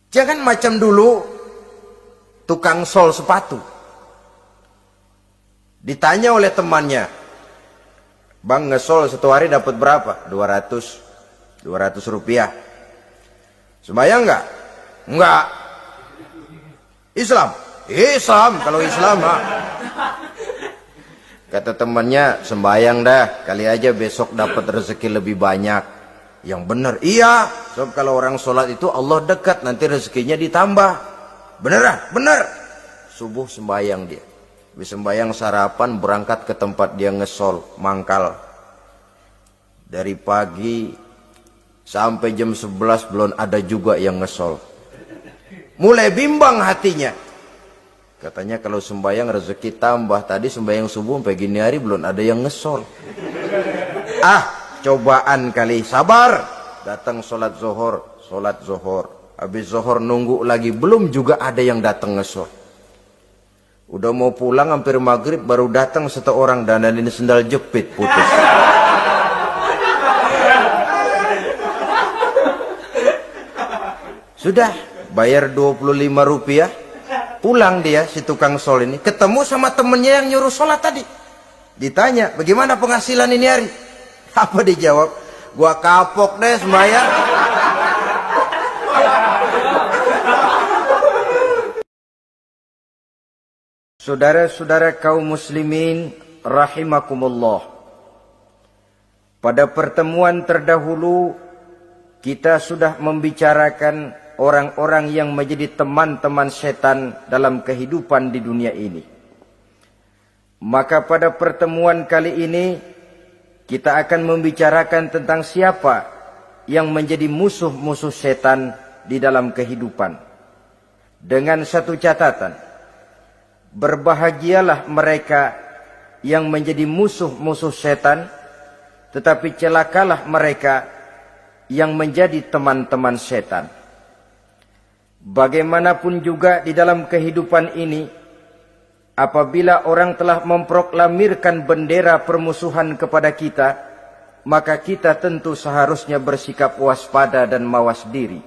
Jangan macam dulu tukang sol sepatu. Ditanya oleh temannya, "Bang, ngesol satu hari dapat berapa?" 200 rupiah. Sembayang enggak? Enggak. Islam? Islam, kalau Islam Kata temannya, "Sembayang dah, kali aja besok dapat rezeki lebih banyak." Yang benar, iya. Sebab kalau orang sholat itu Allah dekat, nanti rezekinya ditambah. Beneran? Bener. Subuh sembayang dia. Habis sembayang sarapan, berangkat ke tempat dia ngesol, mangkal. Dari pagi sampai jam 11 belum ada juga yang ngesol. Mulai bimbang hatinya. Katanya kalau sembayang rezeki tambah. Tadi sembayang subuh sampai gini hari belum ada yang ngesol. Cobaan kali. Sabar. Datang sholat zuhur. Habis zuhur nunggu lagi. Belum juga ada yang datang ngesol. Udah mau pulang hampir maghrib baru datang satu orang dandanin sendal jepit putus. Sudah bayar 25 rupiah. Pulang dia si tukang sol ini ketemu sama temennya yang nyuruh sholat tadi. Ditanya, "Bagaimana penghasilan ini hari?" Apa dijawab? "Gua kapok deh sembahyang." Saudara-saudara kaum muslimin rahimakumullah. Pada pertemuan terdahulu kita sudah membicarakan orang-orang yang menjadi teman-teman setan dalam kehidupan di dunia ini. Maka pada pertemuan kali ini kita akan membicarakan tentang siapa yang menjadi musuh-musuh setan di dalam kehidupan. Dengan satu catatan, berbahagialah mereka yang menjadi musuh-musuh setan, tetapi celakalah mereka yang menjadi teman-teman setan. Bagaimanapun juga di dalam kehidupan ini, apabila orang telah memproklamirkan bendera permusuhan kepada kita, maka kita tentu seharusnya bersikap waspada dan mawas diri.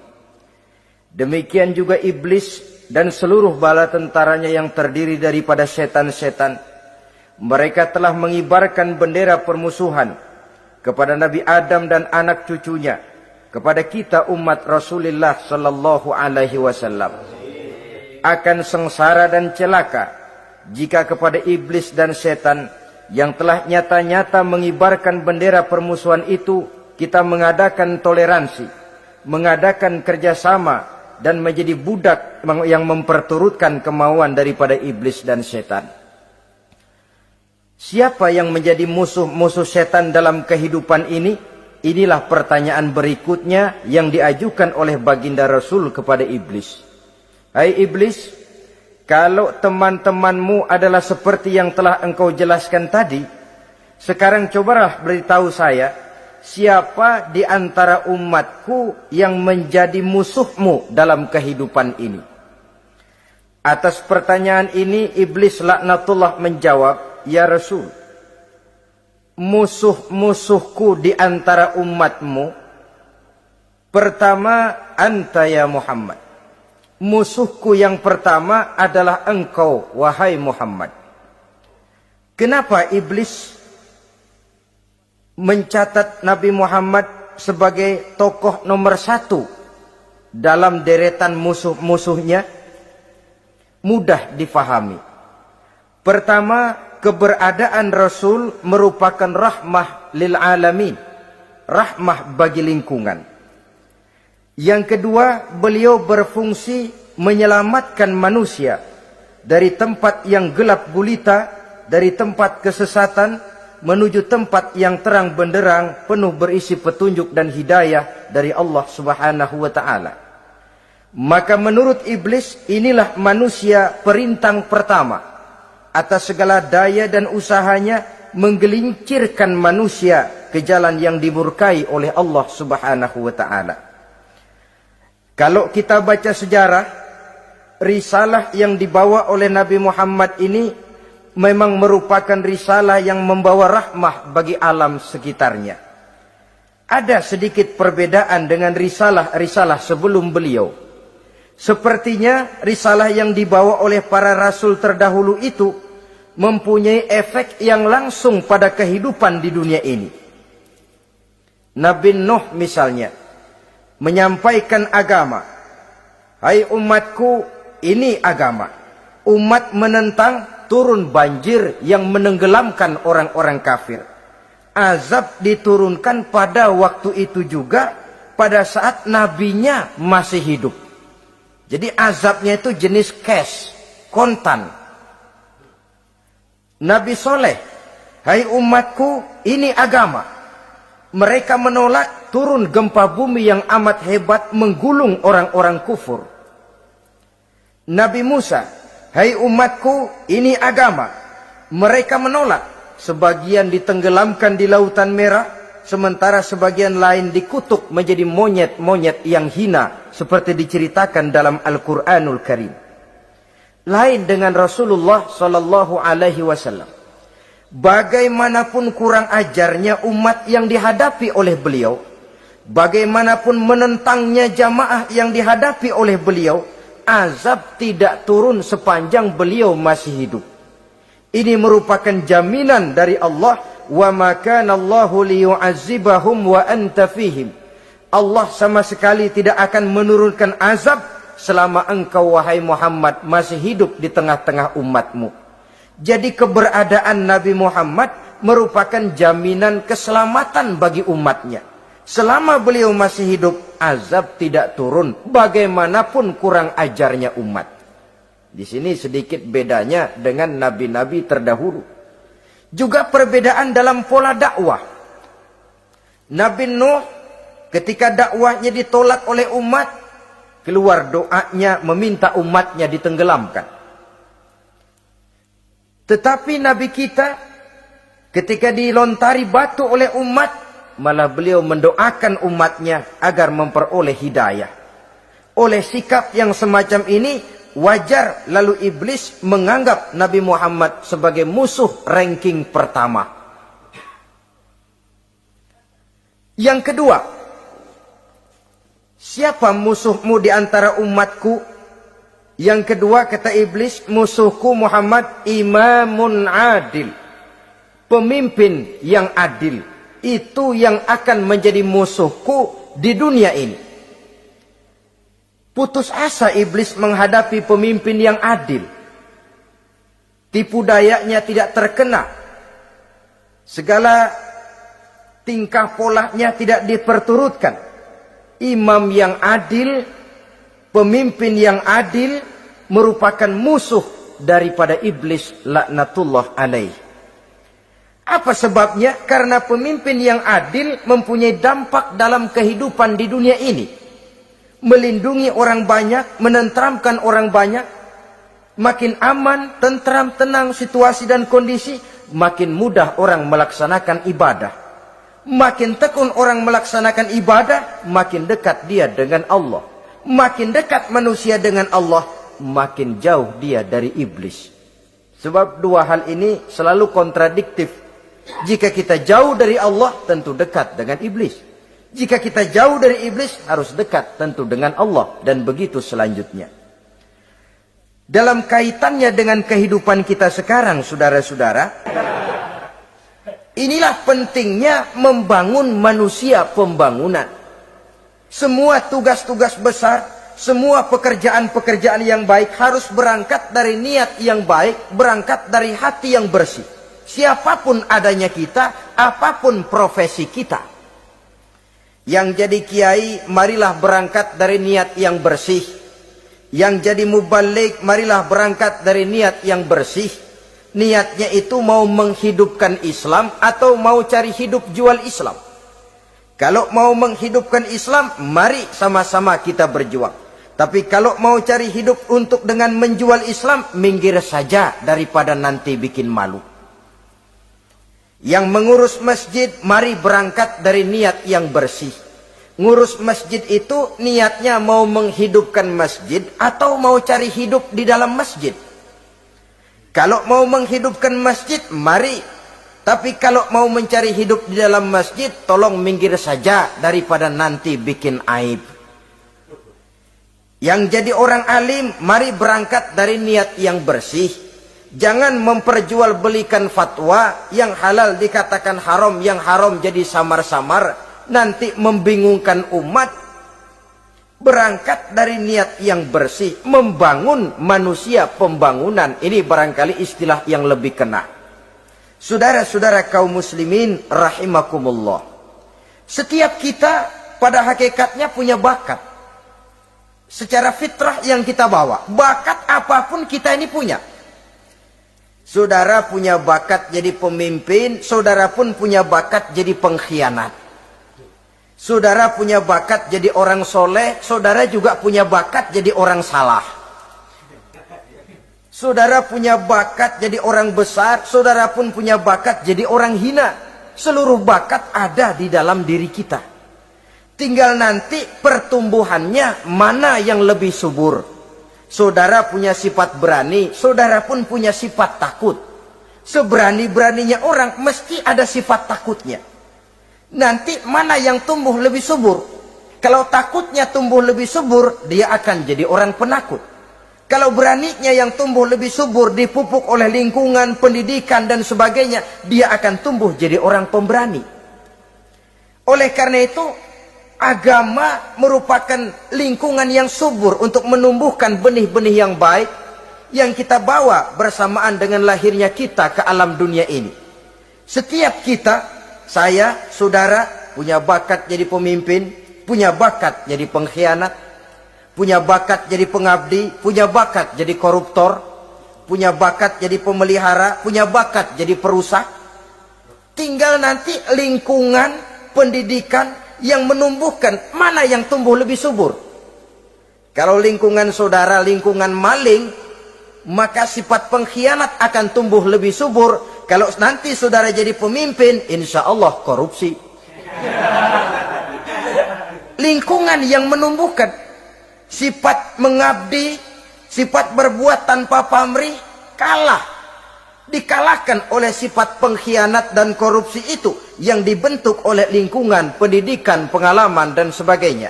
Demikian juga iblis dan seluruh bala tentaranya yang terdiri daripada setan-setan. Mereka telah mengibarkan bendera permusuhan kepada Nabi Adam dan anak cucunya, kepada kita umat Rasulullah sallallahu alaihi wasallam. Akan sengsara dan celaka jika kepada iblis dan setan yang telah nyata-nyata mengibarkan bendera permusuhan itu kita mengadakan toleransi, mengadakan kerjasama dan menjadi budak yang memperturutkan kemauan daripada iblis dan setan. Siapa yang menjadi musuh-musuh setan dalam kehidupan ini? Inilah pertanyaan berikutnya yang diajukan oleh baginda Rasul kepada iblis. "Hai iblis, kalau teman-temanmu adalah seperti yang telah engkau jelaskan tadi, sekarang cobalah beritahu saya, siapa di antara umatku yang menjadi musuhmu dalam kehidupan ini?" Atas pertanyaan ini iblis laknatullah menjawab, "Ya Rasul, musuh-musuhku di antara umatmu, pertama anta ya Muhammad. Musuhku yang pertama adalah engkau, wahai Muhammad." Kenapa iblis mencatat Nabi Muhammad sebagai tokoh nomor 1 dalam deretan musuh-musuhnya? Mudah difahami. Pertama, keberadaan Rasul merupakan rahmah lil alamin, rahmah bagi lingkungan. Yang kedua, beliau berfungsi menyelamatkan manusia dari tempat yang gelap gulita, dari tempat kesesatan menuju tempat yang terang benderang penuh berisi petunjuk dan hidayah dari Allah Subhanahu wa taala. Maka menurut iblis inilah manusia perintang pertama atas segala daya dan usahanya menggelincirkan manusia ke jalan yang dimurkai oleh Allah Subhanahu wa taala. Kalau kita baca sejarah, risalah yang dibawa oleh Nabi Muhammad ini memang merupakan risalah yang membawa rahmah bagi alam sekitarnya. Ada sedikit perbedaan dengan risalah-risalah sebelum beliau. Sepertinya risalah yang dibawa oleh para rasul terdahulu itu mempunyai efek yang langsung pada kehidupan di dunia ini. Nabi Nuh misalnya menyampaikan agama. Hai umatku, ini agama. Umat menentang, turun banjir yang menenggelamkan orang-orang kafir. Azab diturunkan pada waktu itu juga, pada saat nabinya masih hidup. Jadi azabnya itu jenis cash, kontan. Nabi Soleh, hai umatku, ini agama. Mereka menolak, turun gempa bumi yang amat hebat menggulung orang-orang kufur. Nabi Musa, hai umatku, ini agama. Mereka menolak, sebagian ditenggelamkan di Lautan Merah, sementara sebagian lain dikutuk menjadi monyet-monyet yang hina, seperti diceritakan dalam Al-Quranul Karim. Lain dengan Rasulullah Sallallahu Alaihi Wasallam. Bagaimanapun kurang ajarnya umat yang dihadapi oleh beliau, bagaimanapun menentangnya jamaah yang dihadapi oleh beliau, azab tidak turun sepanjang beliau masih hidup. Ini merupakan jaminan dari Allah, wa ma kana Allahu liyu'azzibahum wa anta fihim. Allah sama sekali tidak akan menurunkan azab selama engkau wahai Muhammad masih hidup di tengah-tengah umatmu. Jadi keberadaan Nabi Muhammad merupakan jaminan keselamatan bagi umatnya. Selama beliau masih hidup, azab tidak turun bagaimanapun kurang ajarnya umat. Di sini sedikit bedanya dengan nabi-nabi terdahulu. Juga perbedaan dalam pola dakwah. Nabi Nuh ketika dakwahnya ditolak oleh umat, keluar doanya meminta umatnya ditenggelamkan. Tetapi Nabi kita ketika dilontari batu oleh umat, malah beliau mendoakan umatnya agar memperoleh hidayah. Oleh sikap yang semacam ini, wajar lalu iblis menganggap Nabi Muhammad sebagai musuh ranking pertama. Yang kedua, siapa musuhmu di antara umatku? Yang kedua kata iblis, musuhku Muhammad imamun adil. Pemimpin yang adil. Itu yang akan menjadi musuhku di dunia ini. Putus asa iblis menghadapi pemimpin yang adil. Tipu dayanya tidak terkena. Segala tingkah polanya tidak diperturutkan. Imam yang adil, pemimpin yang adil merupakan musuh daripada iblis laknatullah alaih. Apa sebabnya? Karena pemimpin yang adil mempunyai dampak dalam kehidupan di dunia ini. Melindungi orang banyak, menenteramkan orang banyak. Makin aman, tentram, tenang situasi dan kondisi, makin mudah orang melaksanakan ibadah. Makin tekun orang melaksanakan ibadah, makin dekat dia dengan Allah. Makin dekat manusia dengan Allah, makin jauh dia dari iblis. Sebab dua hal ini selalu kontradiktif. Jika kita jauh dari Allah, tentu dekat dengan iblis. Jika kita jauh dari iblis, harus dekat tentu dengan Allah. Dan begitu selanjutnya. Dalam kaitannya dengan kehidupan kita sekarang, saudara-saudara, inilah pentingnya membangun manusia pembangunan. Semua tugas-tugas besar, semua pekerjaan-pekerjaan yang baik harus berangkat dari niat yang baik, berangkat dari hati yang bersih. Siapapun adanya kita, apapun profesi kita. Yang jadi kiai, marilah berangkat dari niat yang bersih. Yang jadi mubalik, marilah berangkat dari niat yang bersih. Niatnya itu mau menghidupkan Islam atau mau cari hidup jual Islam. Kalau mau menghidupkan Islam, mari sama-sama kita berjuang. Tapi kalau mau cari hidup untuk dengan menjual Islam, minggir saja daripada nanti bikin malu. Yang mengurus masjid, mari berangkat dari niat yang bersih. Ngurus masjid itu niatnya mau menghidupkan masjid atau mau cari hidup di dalam masjid. Kalau mau menghidupkan masjid, mari. Tapi kalau mau mencari hidup di dalam masjid, tolong minggir saja daripada nanti bikin aib. Yang jadi orang alim, mari berangkat dari niat yang bersih. Jangan memperjualbelikan fatwa, yang halal dikatakan haram, yang haram jadi samar-samar, nanti membingungkan umat. Berangkat dari niat yang bersih, membangun manusia pembangunan. Ini barangkali istilah yang lebih kena. Saudara-saudara kaum muslimin rahimakumullah. Setiap kita pada hakikatnya punya bakat. Secara fitrah yang kita bawa, bakat apapun kita ini punya. Saudara punya bakat jadi pemimpin, saudara pun punya bakat jadi pengkhianat. Saudara punya bakat jadi orang soleh, saudara juga punya bakat jadi orang salah. Saudara punya bakat jadi orang besar, saudara pun punya bakat jadi orang hina. Seluruh bakat ada di dalam diri kita. Tinggal nanti pertumbuhannya mana yang lebih subur. Saudara punya sifat berani, saudara pun punya sifat takut. Seberani-beraninya orang mesti ada sifat takutnya. Nanti mana yang tumbuh lebih subur? Kalau takutnya tumbuh lebih subur, dia akan jadi orang penakut. Kalau beraninya yang tumbuh lebih subur, dipupuk oleh lingkungan, pendidikan dan sebagainya, dia akan tumbuh jadi orang pemberani. Oleh karena itu, agama merupakan lingkungan yang subur untuk menumbuhkan benih-benih yang baik yang kita bawa bersamaan dengan lahirnya kita ke alam dunia ini. Setiap kita, saya, saudara, punya bakat jadi pemimpin, punya bakat jadi pengkhianat, punya bakat jadi pengabdi, punya bakat jadi koruptor, punya bakat jadi pemelihara, punya bakat jadi perusak. Tinggal nanti lingkungan, pendidikan, yang menumbuhkan mana yang tumbuh lebih subur. Kalau lingkungan saudara lingkungan maling, maka sifat pengkhianat akan tumbuh lebih subur. Kalau nanti saudara jadi pemimpin, insya Allah korupsi. Lingkungan yang menumbuhkan sifat mengabdi, sifat berbuat tanpa pamrih, kalah. Dikalahkan oleh sifat pengkhianat dan korupsi itu yang dibentuk oleh lingkungan, pendidikan, pengalaman dan sebagainya.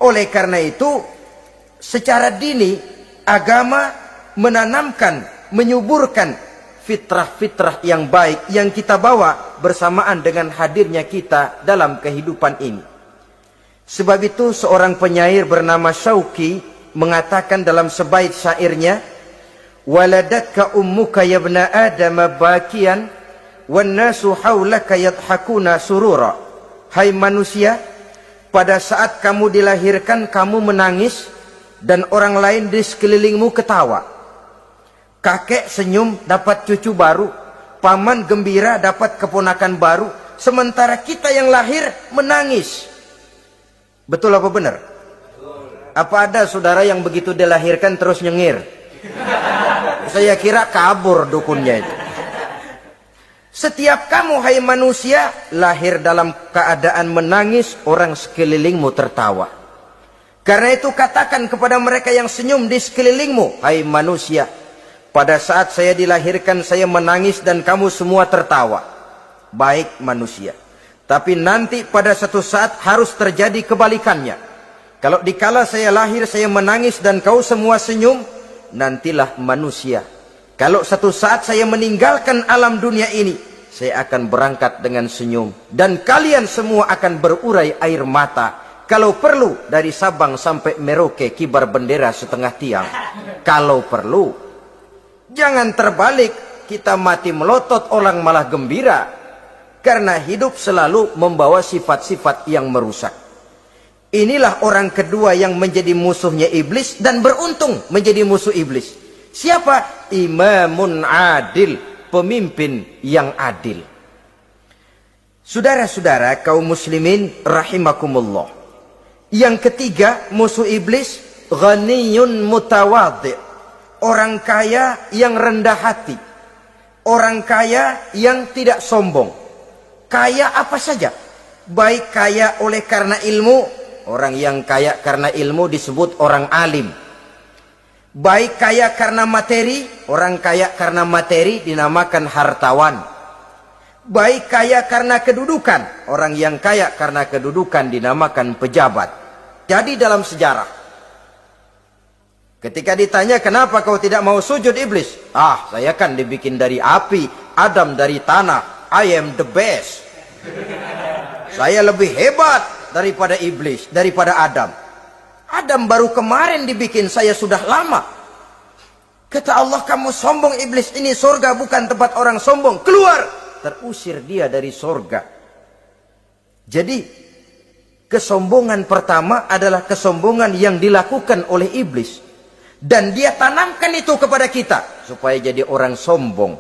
Oleh karena itu, secara dini agama menanamkan, menyuburkan fitrah-fitrah yang baik yang kita bawa bersamaan dengan hadirnya kita dalam kehidupan ini. Sebab itu seorang penyair bernama Syauqi mengatakan dalam sebaik syairnya, waladatka ummuka ya ibna adam bakian wan nasu haulaka yadhakuna surura. Hai manusia, pada saat kamu dilahirkan kamu menangis dan orang lain di sekelilingmu ketawa. Kakek senyum dapat cucu baru, paman gembira dapat keponakan baru, sementara kita yang lahir menangis. Betul apa benar? Apa ada saudara yang begitu dilahirkan terus nyengir? Saya kira kabur dukunnya itu. Setiap kamu hai manusia lahir dalam keadaan menangis, orang sekelilingmu tertawa. Karena itu katakan kepada mereka yang senyum di sekelilingmu, hai manusia, pada saat saya dilahirkan saya menangis dan kamu semua tertawa. Baik manusia. Tapi nanti pada satu saat harus terjadi kebalikannya. Kalau dikala saya lahir saya menangis dan kau semua senyum, nantilah manusia. Kalau satu saat saya meninggalkan alam dunia ini, saya akan berangkat dengan senyum. Dan kalian semua akan berurai air mata. Kalau perlu dari Sabang sampai Merauke kibar bendera setengah tiang. Kalau perlu. Jangan terbalik, kita mati melotot orang malah gembira. Karena hidup selalu membawa sifat-sifat yang merusak. Inilah orang kedua yang menjadi musuhnya iblis dan beruntung menjadi musuh iblis. Siapa? Imamun adil, pemimpin yang adil. Saudara-saudara kaum muslimin rahimakumullah. Yang ketiga musuh iblis, ghaniyun mutawadhi, orang kaya yang rendah hati, orang kaya yang tidak sombong. Kaya apa saja, baik kaya oleh karena ilmu. Orang yang kaya karena ilmu disebut orang alim. Baik kaya karena materi, orang kaya karena materi dinamakan hartawan. Baik kaya karena kedudukan, orang yang kaya karena kedudukan dinamakan pejabat. Jadi dalam sejarah, Ketika ditanya, kenapa kau tidak mau sujud iblis? Ah, saya kan dibikin dari api, Adam dari tanah. I am the best. Saya lebih hebat daripada iblis, daripada Adam. Adam baru kemarin dibikin, saya sudah lama. Kata Allah, kamu sombong iblis, ini surga bukan tempat orang sombong. Keluar! Terusir dia dari surga. Jadi, kesombongan pertama adalah kesombongan yang dilakukan oleh iblis. Dan dia tanamkan itu kepada kita supaya jadi orang sombong.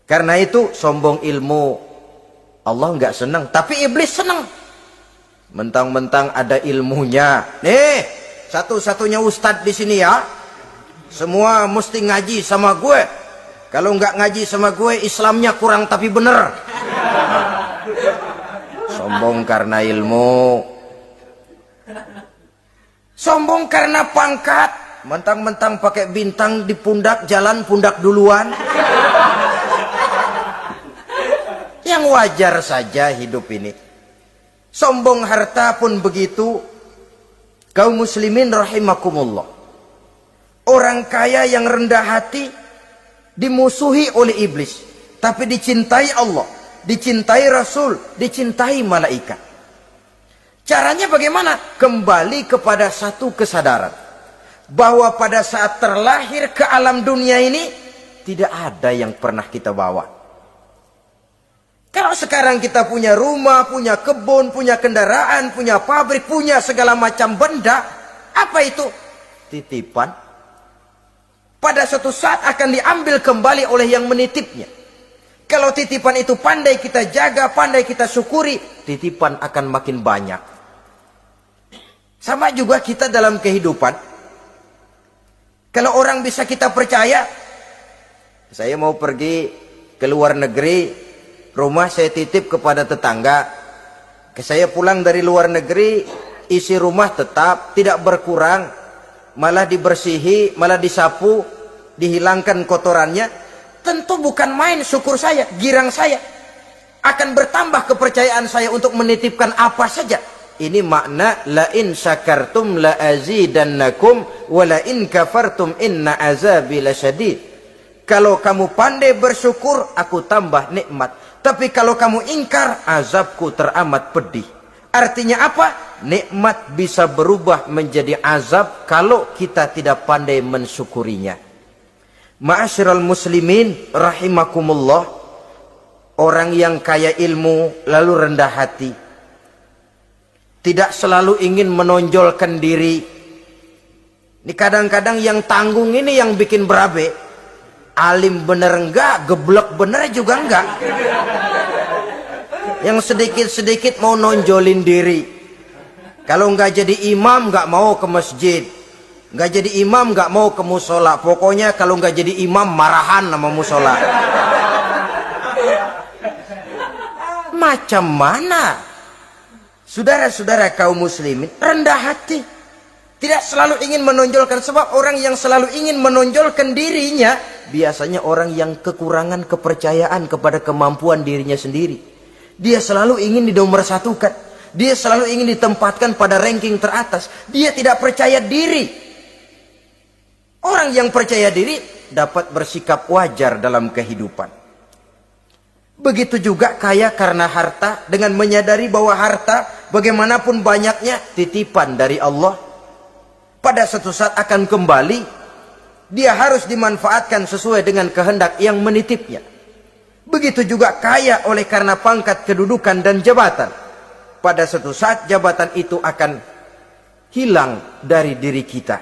Karena itu sombong ilmu Allah nggak senang, tapi iblis senang. Mentang-mentang ada ilmunya. Nih, satu-satunya ustadz di sini ya. Semua mesti ngaji sama gue. Kalau nggak ngaji sama gue, Islamnya kurang tapi bener. Sombong karena ilmu. Sombong karena pangkat. Mentang-mentang pakai bintang di pundak, jalan pundak duluan. Yang wajar saja hidup ini. Sombong harta pun begitu. Kaum muslimin rahimakumullah. Orang kaya yang rendah hati dimusuhi oleh iblis, tapi dicintai Allah, dicintai Rasul, dicintai malaikat. Caranya bagaimana? Kembali kepada satu kesadaran bahwa pada saat terlahir ke alam dunia ini tidak ada yang pernah kita bawa. Kalau sekarang kita punya rumah, punya kebun, punya kendaraan, punya pabrik, punya segala macam benda, apa itu? Titipan. Pada suatu saat akan diambil kembali oleh yang menitipnya. Kalau titipan itu pandai kita jaga, pandai kita syukuri, titipan akan makin banyak. Sama juga kita dalam kehidupan. Kalau orang bisa kita percaya, saya mau pergi ke luar negeri, rumah saya titip kepada tetangga. Saya pulang dari luar negeri, isi rumah tetap, tidak berkurang, malah dibersihi, malah disapu, dihilangkan kotorannya. Tentu bukan main syukur saya, girang saya. Akan bertambah kepercayaan saya untuk menitipkan apa saja. Ini makna la in syakartum la azidannakum wa la in kafartum inna azabi lasyadid. Kalau kamu pandai bersyukur, aku tambah nikmat. Tapi kalau kamu ingkar, azabku teramat pedih. Artinya apa? Nikmat bisa berubah menjadi azab kalau kita tidak pandai mensyukurinya. Ma'asyiral muslimin rahimakumullah. Orang yang kaya ilmu lalu rendah hati, tidak selalu ingin menonjolkan diri. Ini kadang-kadang yang tanggung ini yang bikin berabe. Alim bener enggak, geblek bener juga enggak. Yang sedikit-sedikit mau nonjolin diri. Kalau enggak jadi imam enggak mau ke masjid. Enggak jadi imam enggak mau ke musola. Pokoknya kalau enggak jadi imam marahan sama musola. Macam mana? Saudara-saudara kaum muslimin, rendah hati. Tidak selalu ingin menonjolkan, sebab orang yang selalu ingin menonjolkan dirinya, biasanya orang yang kekurangan kepercayaan kepada kemampuan dirinya sendiri. Dia selalu ingin dinomorsatukan. Dia selalu ingin ditempatkan pada ranking teratas. Dia tidak percaya diri. Orang yang percaya diri dapat bersikap wajar dalam kehidupan. Begitu juga kaya karena harta, dengan menyadari bahwa harta bagaimanapun banyaknya titipan dari Allah. Pada suatu saat akan kembali, dia harus dimanfaatkan sesuai dengan kehendak yang menitipnya. Begitu juga kaya oleh karena pangkat, kedudukan dan jabatan. Pada suatu saat jabatan itu akan hilang dari diri kita.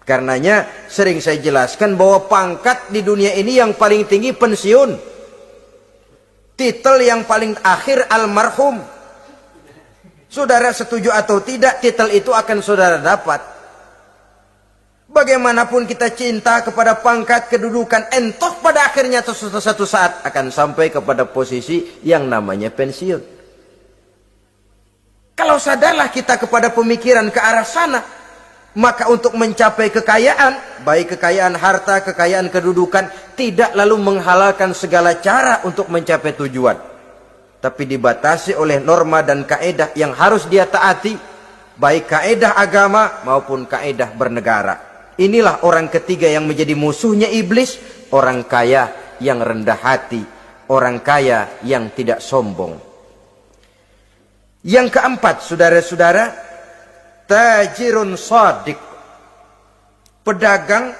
Karenanya sering saya jelaskan bahwa pangkat di dunia ini yang paling tinggi pensiun. Titel yang paling akhir almarhum. Saudara setuju atau tidak, titel itu akan saudara dapat. Bagaimanapun kita cinta kepada pangkat, kedudukan, entah pada akhirnya suatu saat akan sampai kepada posisi yang namanya pensiun. Kalau sadarlah kita kepada pemikiran ke arah sana, maka untuk mencapai kekayaan, baik kekayaan harta, kekayaan kedudukan, tidak lalu menghalalkan segala cara untuk mencapai tujuan. Tapi dibatasi oleh norma dan kaedah yang harus dia taati. baik kaedah agama maupun kaedah bernegara. Inilah orang ketiga yang menjadi musuhnya iblis, orang kaya yang rendah hati, orang kaya yang tidak sombong. Yang keempat, saudara-saudara, tajirun shadiq, pedagang,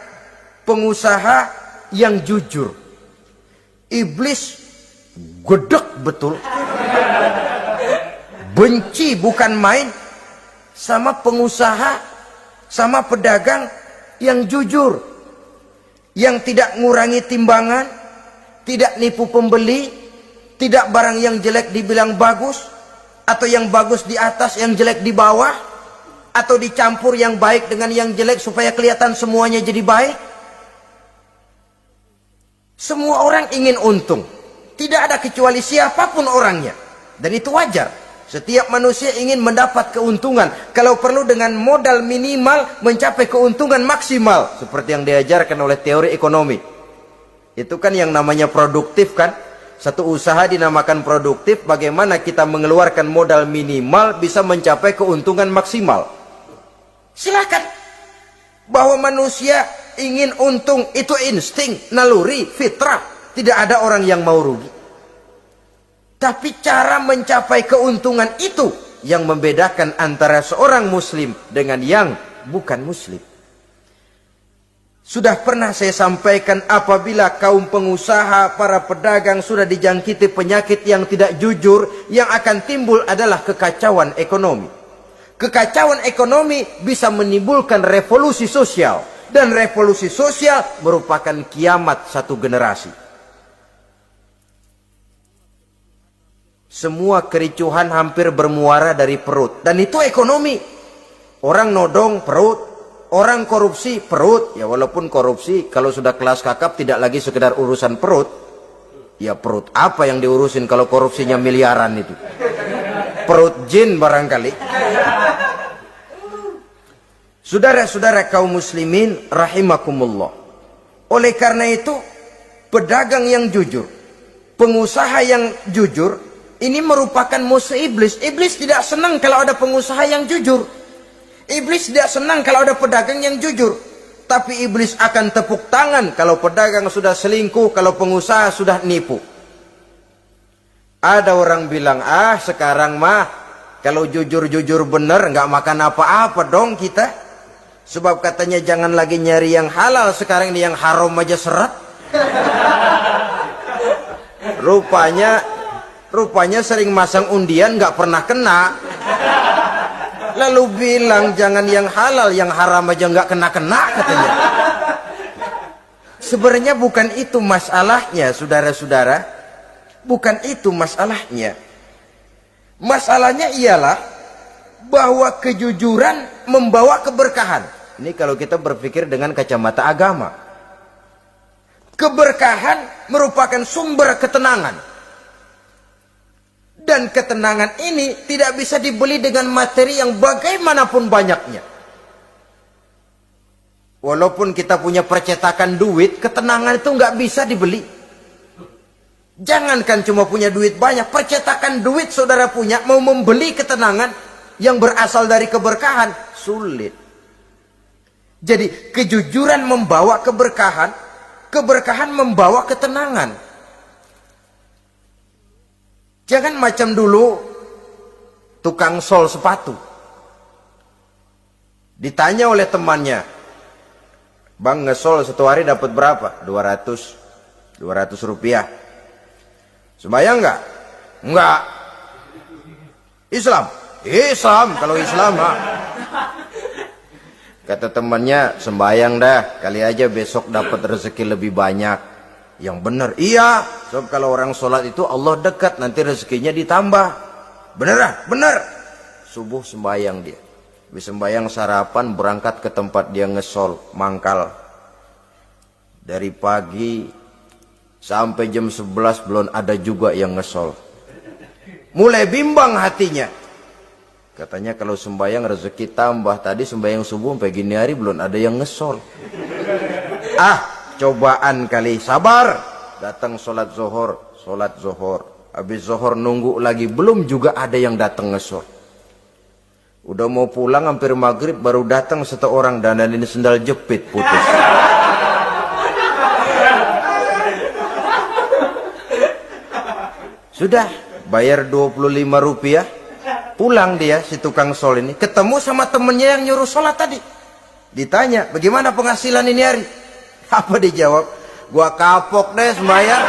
pengusaha yang jujur. Iblis gedek betul, benci bukan main sama pengusaha, sama pedagang yang jujur, yang tidak ngurangi timbangan, tidak nipu pembeli, tidak barang yang jelek dibilang bagus, atau yang bagus di atas yang jelek di bawah, atau dicampur yang baik dengan yang jelek supaya kelihatan semuanya jadi baik. Semua orang ingin untung, tidak ada kecuali siapapun orangnya, dan itu wajar. Setiap manusia ingin mendapat keuntungan, kalau perlu dengan modal minimal mencapai keuntungan maksimal, seperti yang diajarkan oleh teori ekonomi. Itu kan yang namanya produktif kan? Satu usaha dinamakan produktif, bagaimana kita mengeluarkan modal minimal bisa mencapai keuntungan maksimal. Silakan. Bahwa manusia ingin untung itu insting, naluri, fitrah. Tidak ada orang yang mau rugi. Tapi cara mencapai keuntungan itu yang membedakan antara seorang muslim dengan yang bukan muslim. Sudah pernah saya sampaikan, apabila kaum pengusaha, para pedagang sudah dijangkiti penyakit yang tidak jujur, yang akan timbul adalah kekacauan ekonomi. Kekacauan ekonomi bisa menimbulkan revolusi sosial, dan revolusi sosial merupakan kiamat satu generasi. Semua kericuhan hampir bermuara dari perut, dan itu ekonomi. Orang nodong perut, orang korupsi perut. Ya walaupun korupsi kalau sudah kelas kakap tidak lagi sekedar urusan perut. Ya perut apa yang diurusin kalau korupsinya miliaran itu? Perut jin barangkali. Saudara-saudara kaum muslimin rahimakumullah. Oleh karena itu, pedagang yang jujur, pengusaha yang jujur, ini merupakan musuh iblis. Iblis tidak senang kalau ada pengusaha yang jujur. Iblis tidak senang kalau ada pedagang yang jujur. Tapi iblis akan tepuk tangan kalau pedagang sudah selingkuh, kalau pengusaha sudah nipu. Ada orang bilang, sekarang mah kalau jujur-jujur bener nggak makan apa-apa dong kita. Sebab katanya jangan lagi nyari yang halal, sekarang ini yang haram aja seret. Rupanya sering masang undian nggak pernah kena. Lalu bilang jangan yang halal, yang haram aja nggak kena-kena katanya. Sebenarnya bukan itu masalahnya, saudara-saudara. Bukan itu masalahnya. Masalahnya ialah bahwa kejujuran membawa keberkahan. Ini kalau kita berpikir dengan kacamata agama. Keberkahan merupakan sumber ketenangan. Dan ketenangan ini tidak bisa dibeli dengan materi yang bagaimanapun banyaknya. Walaupun kita punya percetakan duit, ketenangan itu nggak bisa dibeli. Jangankan cuma punya duit banyak, percetakan duit saudara punya, mau membeli ketenangan yang berasal dari keberkahan, sulit. Jadi kejujuran membawa keberkahan, keberkahan membawa ketenangan. Jangan macam dulu tukang sol sepatu. Ditanya oleh temannya, "Bang, ngesol satu hari dapat berapa?" 200 rupiah. Sembayang enggak? Enggak. Islam? Islam, kalau Islam Kata temannya, sembayang dah, kali aja besok dapat rezeki lebih banyak. Yang benar, iya. Sebab kalau orang sholat itu Allah dekat, nanti rezekinya ditambah. Beneran? Bener. Subuh sembayang dia. Habis sembayang sarapan, berangkat ke tempat dia ngesol, mangkal. Dari pagi sampai jam 11 belum ada juga yang ngesol. Mulai bimbang hatinya. Katanya kalau sembayang rezeki tambah. Tadi sembayang subuh sampai gini hari belum ada yang ngesol. Cobaan kali, sabar. Datang sholat zuhur. Habis zuhur nunggu lagi, belum juga ada yang datang ngesol. Udah mau pulang hampir maghrib baru datang satu orang dandanin sendal jepit putus. Sudah bayar 25 rupiah, pulang dia si tukang sol ini, ketemu sama temennya yang nyuruh sholat tadi. Ditanya, bagaimana penghasilan ini hari? Apa dijawab? Gua kapok deh sembahyang.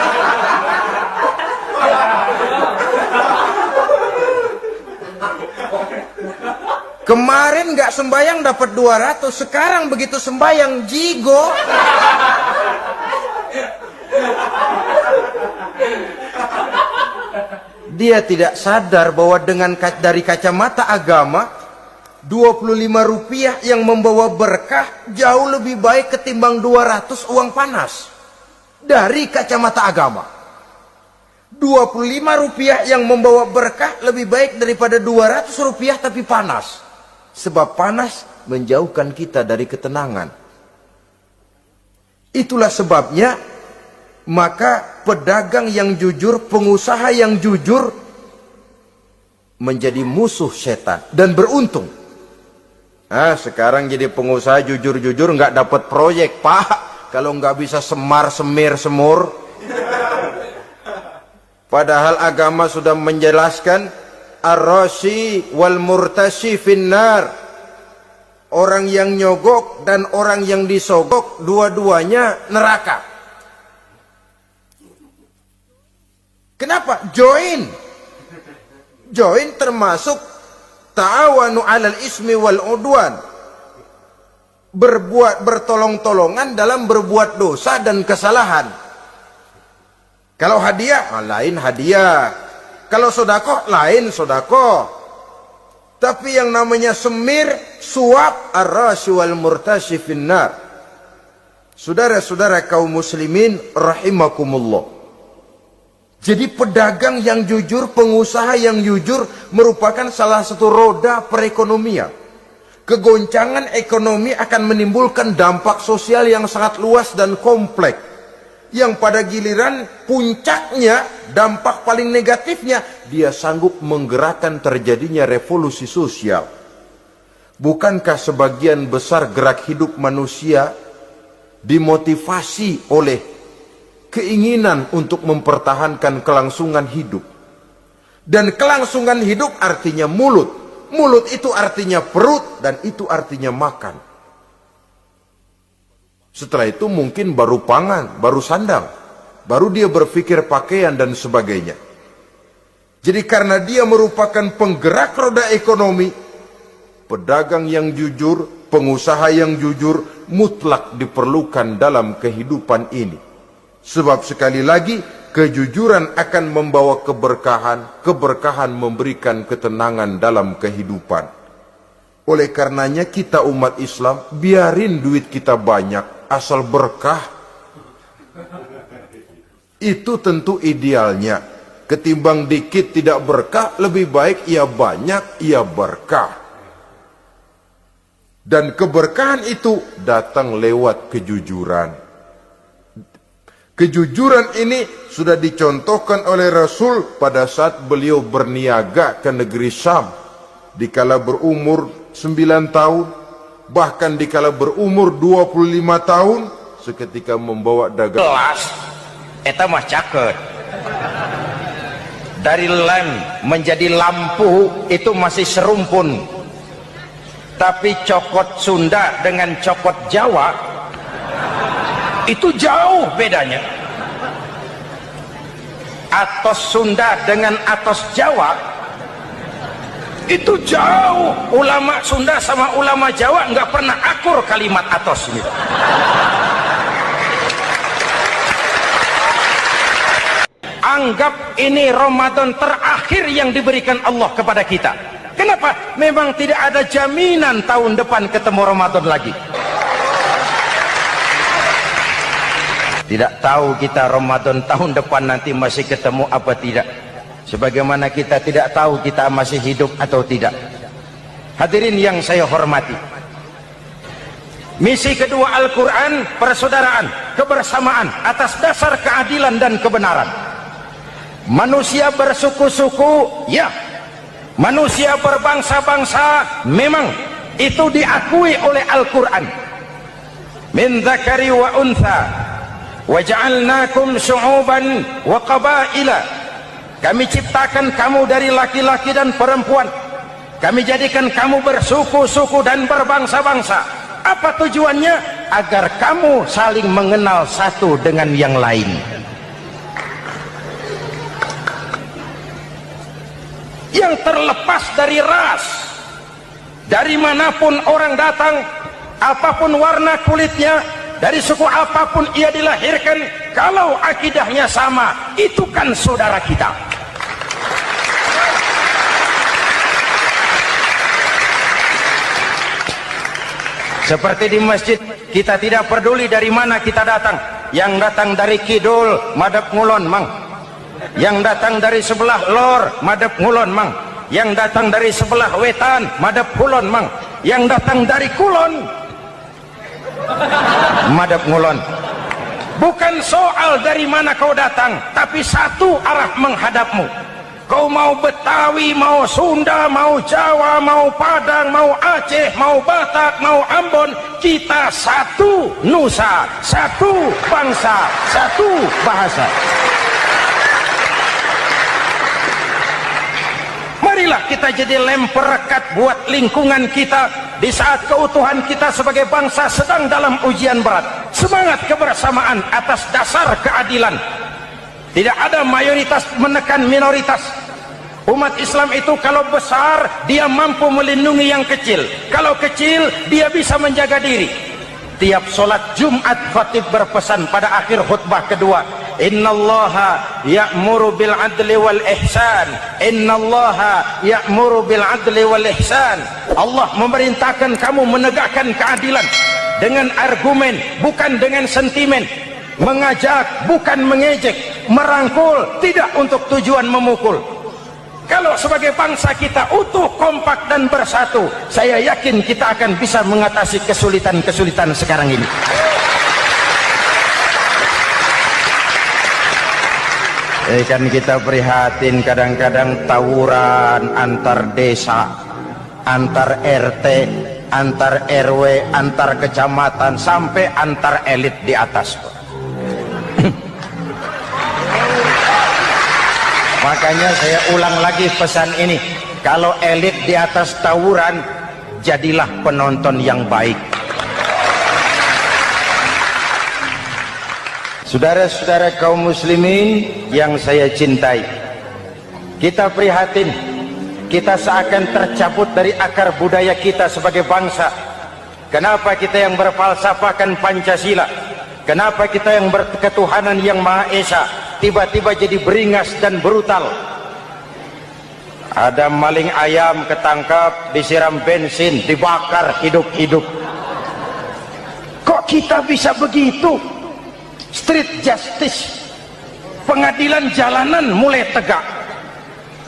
Kemarin nggak sembahyang dapat 200, sekarang begitu sembahyang jigo. Dia tidak sadar bahwa dari kacamata agama 25 rupiah yang membawa berkah jauh lebih baik ketimbang 200 uang panas. Dari kacamata agama 25 rupiah yang membawa berkah lebih baik daripada 200 rupiah tapi panas. Sebab panas menjauhkan kita dari ketenangan. Itulah sebabnya maka pedagang yang jujur, pengusaha yang jujur menjadi musuh setan dan beruntung. Sekarang jadi pengusaha jujur-jujur nggak dapat proyek, Pak. Kalau nggak bisa semar-semir semur. Padahal agama sudah menjelaskan ar-rashi wal murtashi finnar. Orang yang nyogok dan orang yang disogok dua-duanya neraka. Kenapa? Join termasuk ta'awanu 'alal ismi wal udwan. Bertolong-tolongan dalam berbuat dosa dan kesalahan. Kalau hadiah, lain hadiah. Kalau sedekah, lain sedekah. Tapi yang namanya semir, suap, ar-rashi wal murtashi finnar. Saudara-saudara kaum muslimin rahimakumullah. Jadi pedagang yang jujur, pengusaha yang jujur merupakan salah satu roda perekonomian. Kegoncangan ekonomi akan menimbulkan dampak sosial yang sangat luas dan kompleks. Yang pada giliran puncaknya, dampak paling negatifnya, dia sanggup menggerakkan terjadinya revolusi sosial. Bukankah sebagian besar gerak hidup manusia dimotivasi oleh keinginan untuk mempertahankan kelangsungan hidup? Dan kelangsungan hidup artinya mulut. Mulut itu artinya perut dan itu artinya makan. Setelah itu mungkin baru pangan, baru sandang, baru dia berpikir pakaian dan sebagainya. Jadi karena dia merupakan penggerak roda ekonomi, pedagang yang jujur, pengusaha yang jujur mutlak diperlukan dalam kehidupan ini. Sebab sekali lagi kejujuran akan membawa keberkahan, keberkahan memberikan ketenangan dalam kehidupan. Oleh karenanya kita umat Islam biarin duit kita banyak asal berkah. Itu tentu idealnya. Ketimbang dikit tidak berkah, lebih baik ia banyak, ia berkah. Dan keberkahan itu datang lewat kejujuran. Kejujuran ini sudah dicontohkan oleh Rasul pada saat beliau berniaga ke negeri Syam. Dikala berumur 9 tahun, bahkan dikala berumur 25 tahun, seketika membawa dagang. Kelas, eta mah caket. Dari lem menjadi lampu itu masih serumpun. Tapi cokot Sunda dengan cokot Jawa itu jauh bedanya. Atos Sunda dengan atos Jawa itu jauh. Ulama Sunda sama ulama Jawa nggak pernah akur kalimat atos gitu. Anggap ini Ramadan terakhir yang diberikan Allah kepada kita. Kenapa? Memang tidak ada jaminan tahun depan ketemu Ramadan lagi. Tidak tahu kita Ramadan tahun depan nanti masih ketemu apa tidak. Sebagaimana kita tidak tahu kita masih hidup atau tidak. Hadirin yang saya hormati, misi kedua Al-Quran, persaudaraan, kebersamaan atas dasar keadilan dan kebenaran. Manusia bersuku-suku, ya, manusia berbangsa-bangsa, memang itu diakui oleh Al-Quran. Min dzakari wa untha wa ja'alnakum syu'uban wa qabaila. Kami ciptakan kamu dari laki-laki dan perempuan. Kami jadikan kamu bersuku-suku dan berbangsa-bangsa. Apa tujuannya? Agar kamu saling mengenal satu dengan yang lain. Yang terlepas dari ras, dari manapun orang datang, apapun warna kulitnya, dari suku apapun ia dilahirkan, kalau akidahnya sama, itu kan saudara kita. Seperti di masjid, kita tidak peduli dari mana kita datang. Yang datang dari kidul, madep ngulon mang. Yang datang dari sebelah lor, madep ngulon mang. Yang datang dari sebelah wetan, madep kulon mang. Yang datang dari kulon, madep ngulon. Bukan soal dari mana kau datang, tapi satu arah menghadapmu. Kau mau Betawi, mau Sunda, mau Jawa, mau Padang, mau Aceh, mau Batak, mau Ambon, kita satu nusa, satu bangsa, satu bahasa. Marilah kita jadi lem perekat buat lingkungan kita di saat keutuhan kita sebagai bangsa sedang dalam ujian berat. Semangat kebersamaan atas dasar keadilan. Tidak ada mayoritas menekan minoritas. Umat Islam itu kalau besar, dia mampu melindungi yang kecil. Kalau kecil, dia bisa menjaga diri. Tiap solat Jumat, khatib berpesan pada akhir khutbah kedua, innallaha ya'muru bil adli wal ihsan. Innallaha ya'muru bil adli wal ihsan. Allah memerintahkan kamu menegakkan keadilan dengan argumen, bukan dengan sentimen. Mengajak, bukan mengejek. Merangkul, tidak untuk tujuan memukul. Kalau sebagai bangsa kita utuh, kompak dan bersatu, saya yakin kita akan bisa mengatasi kesulitan-kesulitan sekarang ini. Kan kita prihatin kadang-kadang tawuran antar desa, antar RT, antar RW, antar kecamatan, sampai antar elit di atas. Makanya saya ulang lagi pesan ini, kalau elit di atas tawuran, jadilah penonton yang baik. Saudara-saudara kaum muslimin yang saya cintai, kita prihatin, kita seakan tercabut dari akar budaya kita sebagai bangsa. Kenapa kita yang berfalsafahkan Pancasila, kenapa kita yang berketuhanan yang Maha Esa tiba-tiba jadi beringas dan brutal? Ada maling ayam ketangkap, disiram bensin, dibakar hidup-hidup. Kok kita bisa begitu? Street justice, pengadilan jalanan mulai tegak.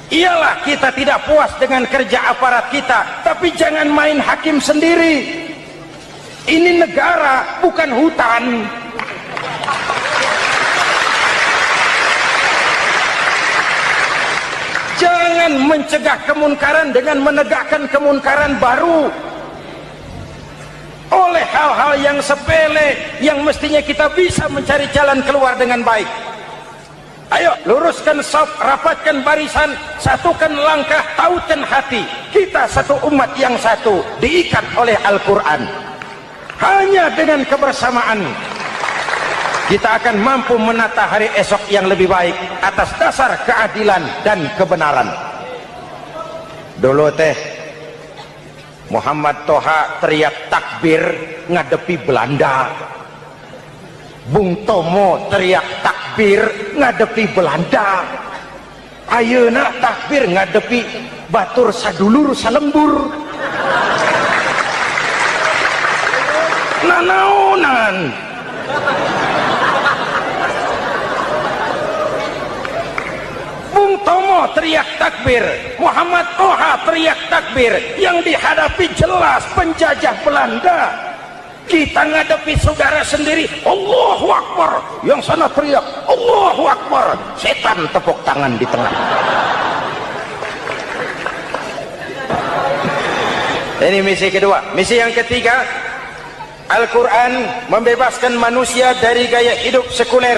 Iyalah kita tidak puas dengan kerja aparat kita, tapi jangan main hakim sendiri. Ini negara, bukan hutan. Jangan mencegah kemunkaran dengan menegakkan kemunkaran baru. Oleh hal-hal yang sepele yang mestinya kita bisa mencari jalan keluar dengan baik. Ayo luruskan saf, rapatkan barisan, satukan langkah, tautkan hati. Kita satu umat yang satu, diikat oleh Al-Quran. Hanya dengan kebersamaan kita akan mampu menata hari esok yang lebih baik atas dasar keadilan dan kebenaran. Dulu teh Muhammad Toha teriak takbir ngadepi Belanda. Bung Tomo teriak takbir ngadepi Belanda. Ayeuna takbir ngadepi batur sadulur salembur. Nanaonan. Bung Tomo teriak takbir, Muhammad Toha teriak takbir, yang dihadapi jelas penjajah Belanda. Kita ngadepi saudara sendiri, Allahu Akbar, yang sana teriak Allahu Akbar, setan tepuk tangan di tengah. Ini misi kedua. Misi yang ketiga, Al-Quran membebaskan manusia dari gaya hidup sekuler.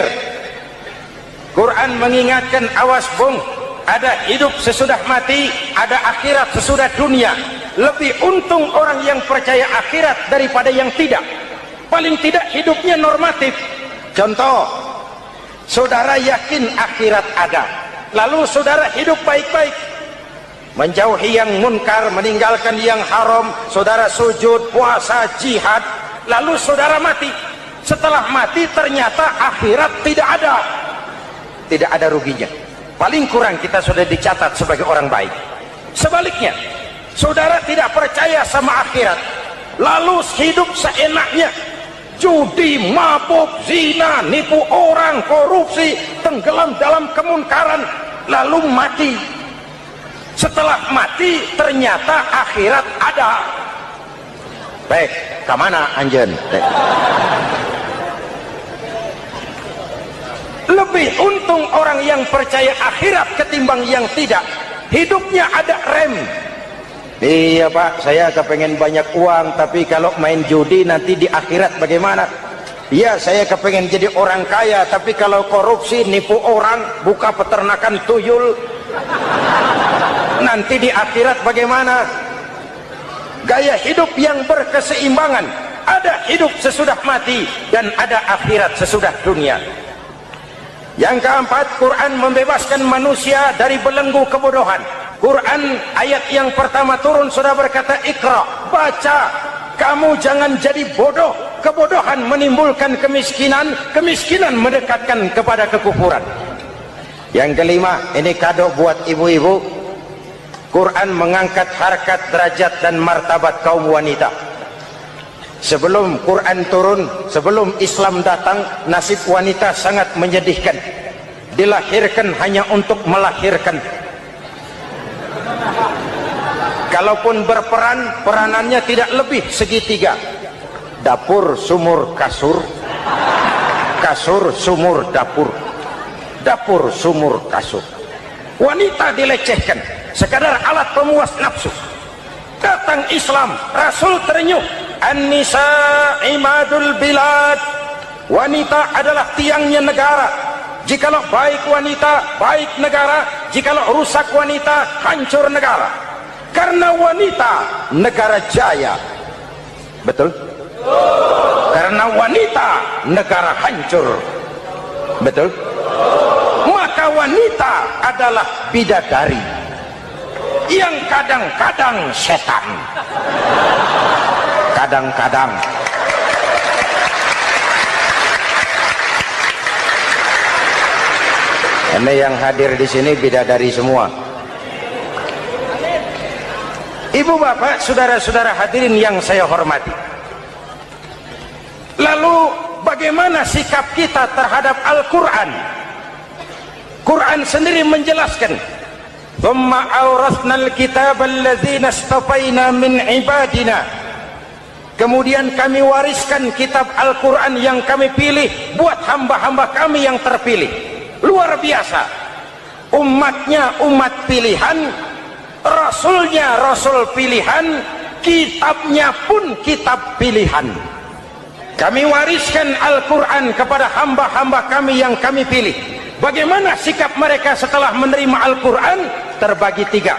Quran mengingatkan, awas bung, ada hidup sesudah mati, ada akhirat sesudah dunia. Lebih untung orang yang percaya akhirat daripada yang tidak. Paling tidak hidupnya normatif. Contoh, saudara yakin akhirat ada, lalu saudara hidup baik-baik, menjauhi yang munkar, meninggalkan yang haram, saudara sujud, puasa, jihad, lalu saudara mati. Setelah mati ternyata akhirat tidak ada ruginya. Paling kurang kita sudah dicatat sebagai orang baik. Sebaliknya, saudara tidak percaya sama akhirat, lalu hidup seenaknya, judi, mabuk, zina, nipu orang, korupsi, tenggelam dalam kemunkaran, lalu mati. Setelah mati ternyata akhirat ada. Baik, kemana anjen? Lebih untung orang yang percaya akhirat ketimbang yang tidak. Hidupnya ada rem. Iya pak, saya kepengen banyak uang, tapi kalau main judi nanti di akhirat bagaimana? Iya, saya kepengen jadi orang kaya, tapi kalau korupsi, nipu orang, buka peternakan tuyul, nanti di akhirat bagaimana? Gaya hidup yang berkeseimbangan. Ada hidup sesudah mati dan ada akhirat sesudah dunia. Yang keempat, Quran membebaskan manusia dari belenggu kebodohan. Quran ayat yang pertama turun sudah berkata, Iqra, baca, kamu jangan jadi bodoh. Kebodohan menimbulkan kemiskinan, kemiskinan mendekatkan kepada kekufuran. Yang kelima, ini kado buat ibu-ibu, Quran mengangkat harkat, derajat dan martabat kaum wanita. Sebelum Quran turun, sebelum Islam datang, nasib wanita sangat menyedihkan. Dilahirkan hanya untuk melahirkan. Kalaupun berperan, peranannya tidak lebih segitiga. Dapur, sumur, kasur. Kasur, sumur, dapur. Dapur, sumur, kasur. Wanita dilecehkan, sekadar alat pemuas nafsu. Datang Islam, Rasul terenyuh, An-nisa imadul bilad. Wanita adalah tiangnya negara. Jikalau baik wanita, baik negara. Jikalau rusak wanita, hancur negara. Karena wanita, negara jaya. Betul? Karena wanita, negara hancur. Betul? Maka wanita adalah bidadari yang kadang-kadang setan. Kadang-kadang. Ini yang hadir di sini bidadari semua. Ibu bapak, saudara-saudara hadirin yang saya hormati. Lalu bagaimana sikap kita terhadap Al-Quran? Quran sendiri menjelaskan, "Tsumma awrasnal kitaba alladzina istafaina min ibadina." Kemudian kami wariskan kitab Al-Quran yang kami pilih buat hamba-hamba kami yang terpilih. Luar biasa. Umatnya umat pilihan, Rasulnya Rasul pilihan, kitabnya pun kitab pilihan. Kami wariskan Al-Quran kepada hamba-hamba kami yang kami pilih. Bagaimana sikap mereka setelah menerima Al-Quran? Terbagi tiga.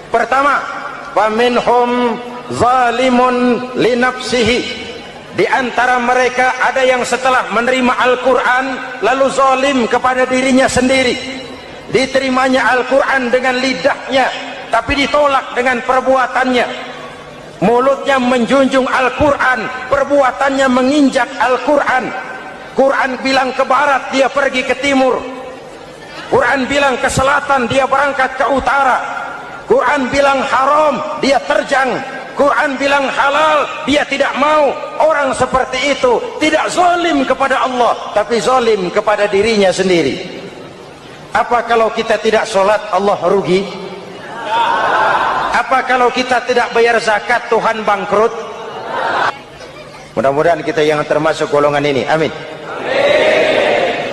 Pertama, faminhum zalimun linafsihi. Di antara mereka ada yang setelah menerima Al-Quran lalu zalim kepada dirinya sendiri. Diterimanya Al-Quran dengan lidahnya, tapi ditolak dengan perbuatannya. Mulutnya menjunjung Al-Quran, perbuatannya menginjak Al-Quran. Quran bilang ke barat, dia pergi ke timur. Quran bilang ke selatan, dia berangkat ke utara. Quran bilang haram, dia terjang. Quran bilang halal, dia tidak mau. Orang seperti itu tidak zalim kepada Allah, tapi zalim kepada dirinya sendiri. Apa kalau kita tidak sholat, Allah rugi? Apa kalau kita tidak bayar zakat, Tuhan bangkrut? Mudah-mudahan kita yang termasuk golongan ini. Amin.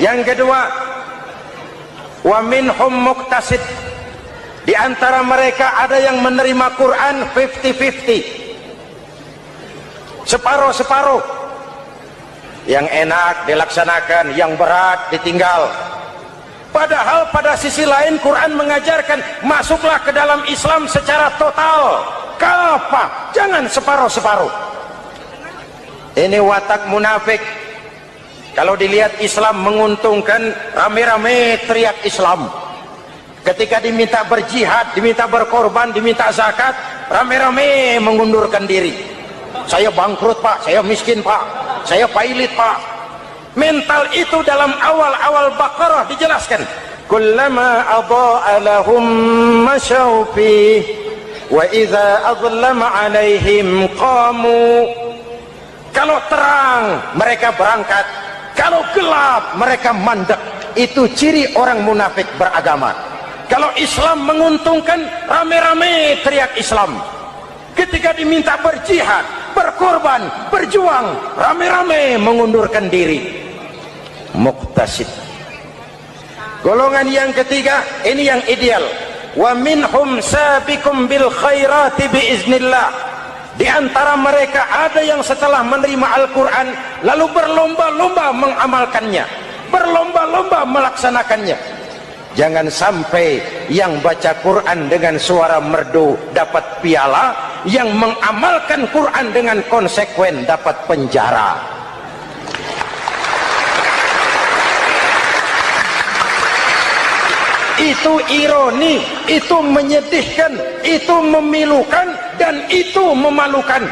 Yang kedua, wa minhum muqtasid. Di antara mereka ada yang menerima Quran 50-50, separuh-separuh. Yang enak dilaksanakan, yang berat ditinggal. Padahal pada sisi lain Quran mengajarkan masuklah ke dalam Islam secara total, kafah, jangan separuh-separuh. Ini watak munafik. Kalau dilihat Islam menguntungkan, rame-rame teriak Islam. Ketika diminta berjihad, diminta berkorban, diminta zakat, rame-rame mengundurkan diri. Saya bangkrut pak, saya miskin pak, saya pailit pak. Mental itu dalam awal-awal Baqarah dijelaskan. Kullama adha'a lahum masyaw fih wa idza adlama alaihim qamu. Kalau terang mereka berangkat, kalau gelap mereka mandek. Itu ciri orang munafik beragama. Kalau Islam menguntungkan, rame-rame teriak Islam. Ketika diminta berjihad, berkorban, berjuang, rame-rame mengundurkan diri. Muqtasid. Golongan yang ketiga, ini yang ideal. Wa minhum sabiqum bil khairati biiznillah. Di antara mereka ada yang setelah menerima Al-Quran lalu berlomba-lomba mengamalkannya, berlomba-lomba melaksanakannya. Jangan sampai yang baca Quran dengan suara merdu dapat piala, yang mengamalkan Quran dengan konsekuen dapat penjara. Itu ironi, itu menyedihkan, itu memilukan, dan itu memalukan.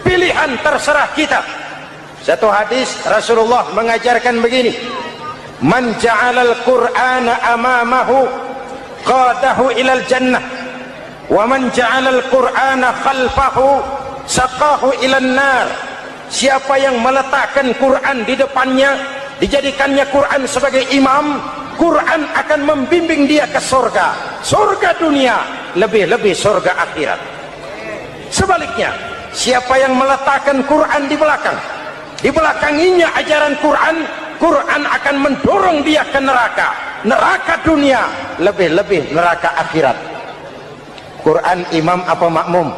Pilihan terserah kita. Satu hadis Rasulullah mengajarkan begini: man ja'alal Qur'ana amamahu qadahu ilal jannah, wa man ja'alal Qur'ana khalfahu saqahu ilan nar. Siapa yang meletakkan Quran di depannya, dijadikannya Quran sebagai imam, Quran akan membimbing dia ke surga, surga dunia, lebih-lebih surga akhirat. Sebaliknya, siapa yang meletakkan Quran di belakang, dibelakanginya ajaran Quran, Quran akan mendorong dia ke neraka, neraka dunia, lebih-lebih neraka akhirat. Quran imam apa makmum?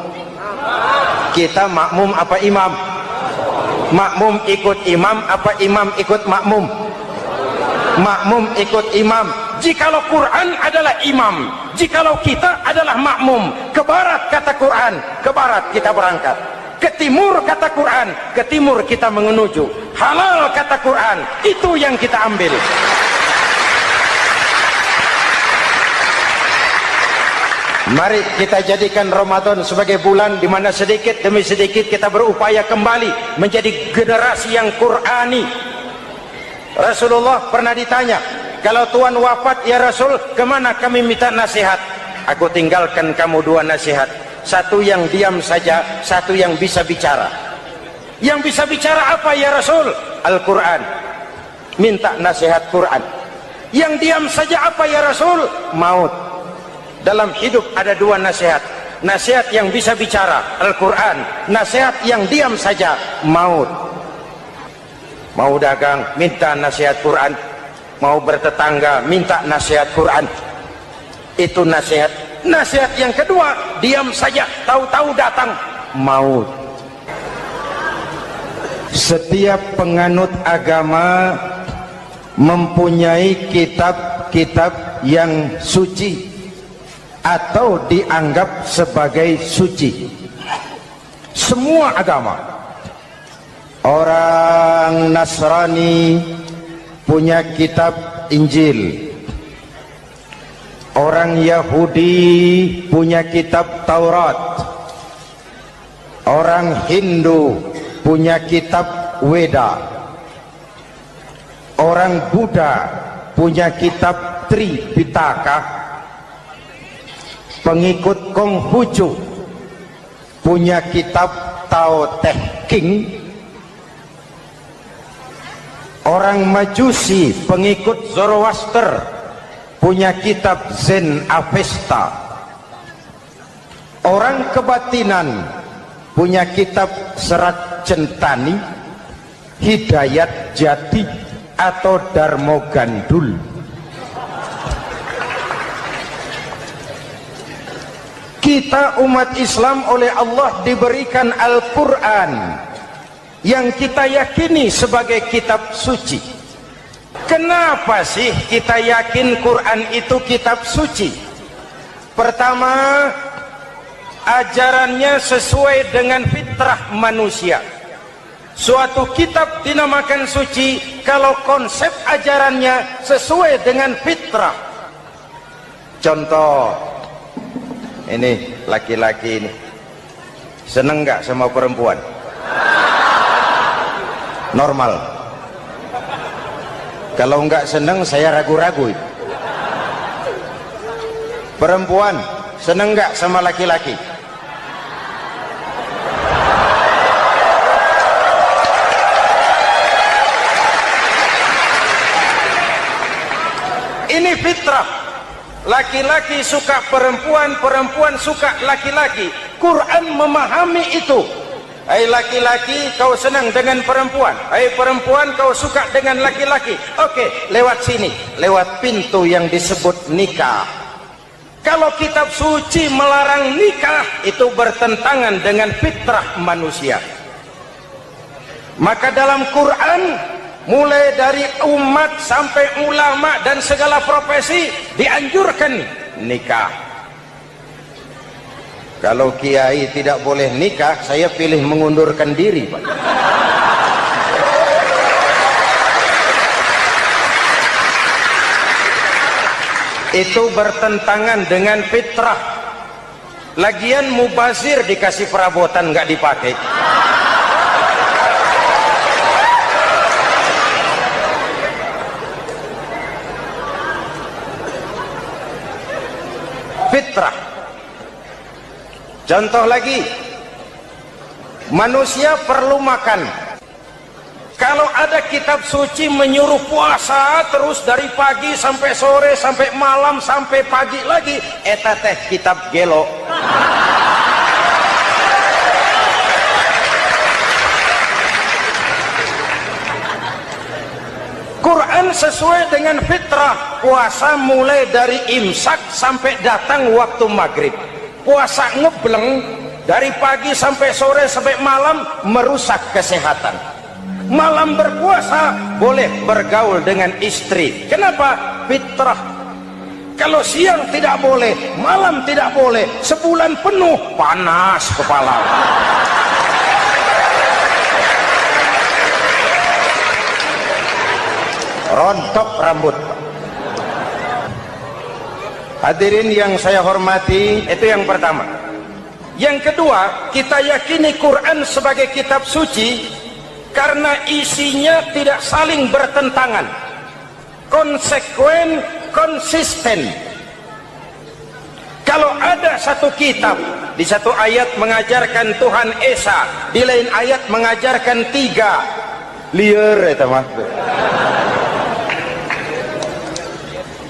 Kita makmum apa imam? Makmum ikut imam apa imam ikut makmum? Makmum ikut imam. Jikalau Quran adalah imam, jikalau kita adalah makmum. Ke barat kata Quran, ke barat kita berangkat. Ke timur kata Quran, ke timur kita menuju. Halal kata Quran, itu yang kita ambil. Mari kita jadikan Ramadan sebagai bulan di mana sedikit demi sedikit kita berupaya kembali menjadi generasi yang Qurani. Rasulullah pernah ditanya, kalau Tuhan wafat ya Rasul, kemana kami minta nasihat? Aku tinggalkan kamu dua nasihat. Satu yang diam saja, satu yang bisa bicara. Yang bisa bicara apa ya Rasul? Al-Quran. Minta nasihat Quran. Yang diam saja apa ya Rasul? Maut. Dalam hidup ada dua nasihat. Nasihat yang bisa bicara, Al-Quran. Nasihat yang diam saja, maut. Mau dagang, minta nasihat Quran. Mau bertetangga, minta nasihat Quran. Itu nasihat. Nasihat yang kedua, diam saja, tahu-tahu datang maut. Setiap penganut agama mempunyai kitab-kitab yang suci atau dianggap sebagai suci. Semua agama. Orang Nasrani punya kitab Injil. Orang Yahudi punya kitab Taurat. Orang Hindu punya kitab Weda. Orang Buddha punya kitab Tripitaka. Pengikut Konghucu punya kitab Tao Te Ching. Orang Majusi pengikut Zoroaster punya kitab Zen Avesta. Orang kebatinan punya kitab Serat Centani, Hidayat Jati atau Darmo Gandul. Kita umat Islam oleh Allah diberikan Al-Quran yang kita yakini sebagai kitab suci. Kenapa sih kita yakin Quran itu kitab suci? Pertama, ajarannya sesuai dengan fitrah manusia. Suatu kitab dinamakan suci kalau konsep ajarannya sesuai dengan fitrah. Contoh, ini laki-laki ini seneng nggak sama perempuan? Normal. Kalau nggak seneng saya ragu-ragu. Perempuan seneng nggak sama laki-laki? Ini fitrah. Laki-laki suka perempuan, perempuan suka laki-laki. Quran memahami itu. Hai laki-laki, kau senang dengan perempuan. Hai perempuan, kau suka dengan laki-laki. Oke, lewat sini, lewat pintu yang disebut nikah. Kalau kitab suci melarang nikah, itu bertentangan dengan fitrah manusia. Maka dalam Quran, mulai dari umat sampai ulama dan segala profesi dianjurkan nikah. Kalau kiai tidak boleh nikah, saya pilih mengundurkan diri, Pak. Itu bertentangan dengan fitrah. Lagian mubazir dikasih perabotan nggak dipakai. Fitrah. Contoh lagi, manusia perlu makan. Kalau ada kitab suci menyuruh puasa terus dari pagi sampai sore sampai malam sampai pagi lagi, eta teh kitab gelo. Quran sesuai dengan fitrah. Puasa mulai dari imsak sampai datang waktu maghrib. Puasa ngebleng dari pagi sampai sore sampai malam merusak kesehatan. Malam berpuasa boleh bergaul dengan istri. Kenapa? Fitrah. Kalau siang tidak boleh, malam tidak boleh, sebulan penuh panas kepala. Rontok rambut. Hadirin yang saya hormati, itu yang pertama. Yang kedua, kita yakini Quran sebagai kitab suci karena isinya tidak saling bertentangan, konsekuen, konsisten. Kalau ada satu kitab, di satu ayat mengajarkan Tuhan Esa, di lain ayat mengajarkan tiga, liar itu mah.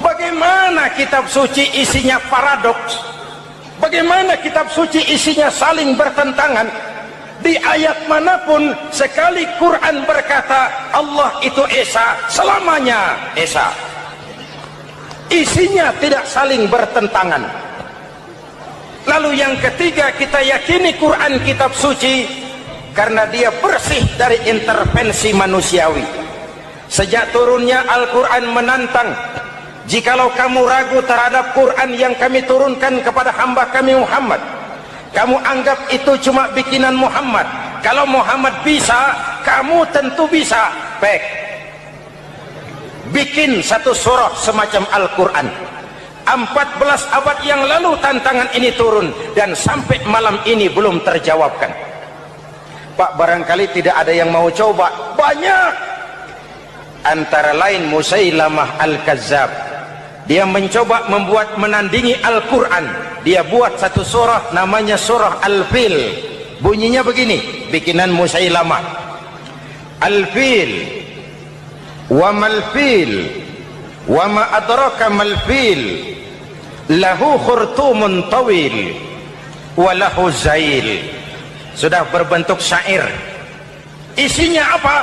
Bagaimana kitab suci isinya paradoks? Bagaimana kitab suci isinya saling bertentangan? Di ayat manapun sekali Quran berkata Allah itu Esa, selamanya Esa. Isinya tidak saling bertentangan. Lalu yang ketiga, kita yakini Quran kitab suci karena dia bersih dari intervensi manusiawi. Sejak turunnya Al-Quran menantang, jikalau kamu ragu terhadap Quran yang kami turunkan kepada hamba kami Muhammad, kamu anggap itu cuma bikinan Muhammad. Kalau Muhammad bisa, kamu tentu bisa. Baik, bikin satu surah semacam Al-Quran. 14 abad yang lalu tantangan ini turun dan sampai malam ini belum terjawabkan. Pak, barangkali tidak ada yang mau coba. Banyak. Antara lain Musailamah Al-Kazzab. Dia mencoba membuat menandingi Al-Quran. Dia buat satu surah namanya surah Al-Fil. Bunyinya begini, bikinan Musailamah. Al-Fil wa mal-fil wa ma adraka mal-fil lahu khurtumun tawil wa lahu zail. Sudah berbentuk syair. Isinya apa?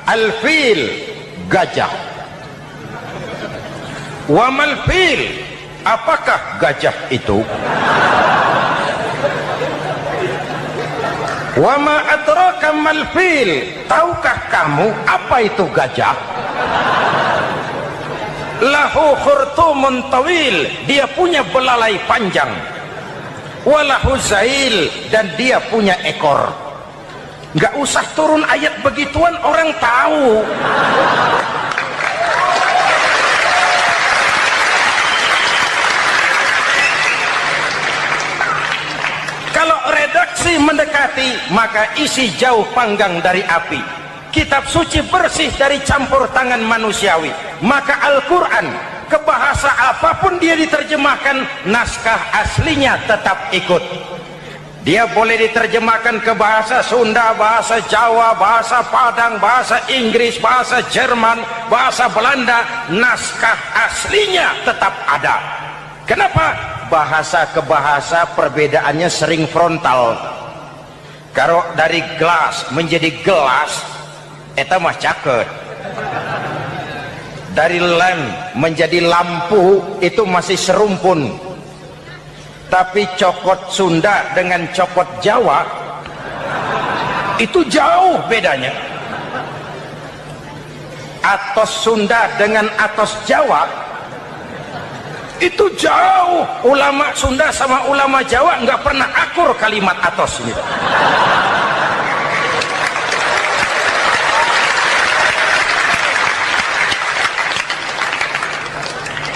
Al-Fil, gajah. Wa mal-fil, apakah gajah itu? Wa ma adraka mal fil, tahukah kamu apa itu gajah? Lahu khurtumun tawil, dia punya belalai panjang. Walahu zail, dan dia punya ekor. Nggak usah turun ayat begituan, orang tahu. Kalau redaksi mendekati, maka isi jauh panggang dari api. Kitab suci bersih dari campur tangan manusiawi. Maka Al-Quran, ke bahasa apapun dia diterjemahkan, naskah aslinya tetap ikut. Dia boleh diterjemahkan ke bahasa Sunda, bahasa Jawa, bahasa Padang, bahasa Inggris, bahasa Jerman, bahasa Belanda, naskah aslinya tetap ada. Kenapa? Bahasa ke bahasa perbedaannya sering frontal. Kalau dari gelas menjadi gelas, eta mah caket. Dari lem menjadi lampu, itu masih serumpun. Tapi cokot Sunda dengan cokot Jawa itu jauh bedanya. Atos Sunda dengan atos Jawa itu jauh. Ulama Sunda sama ulama Jawa nggak pernah akur kalimat atos ini.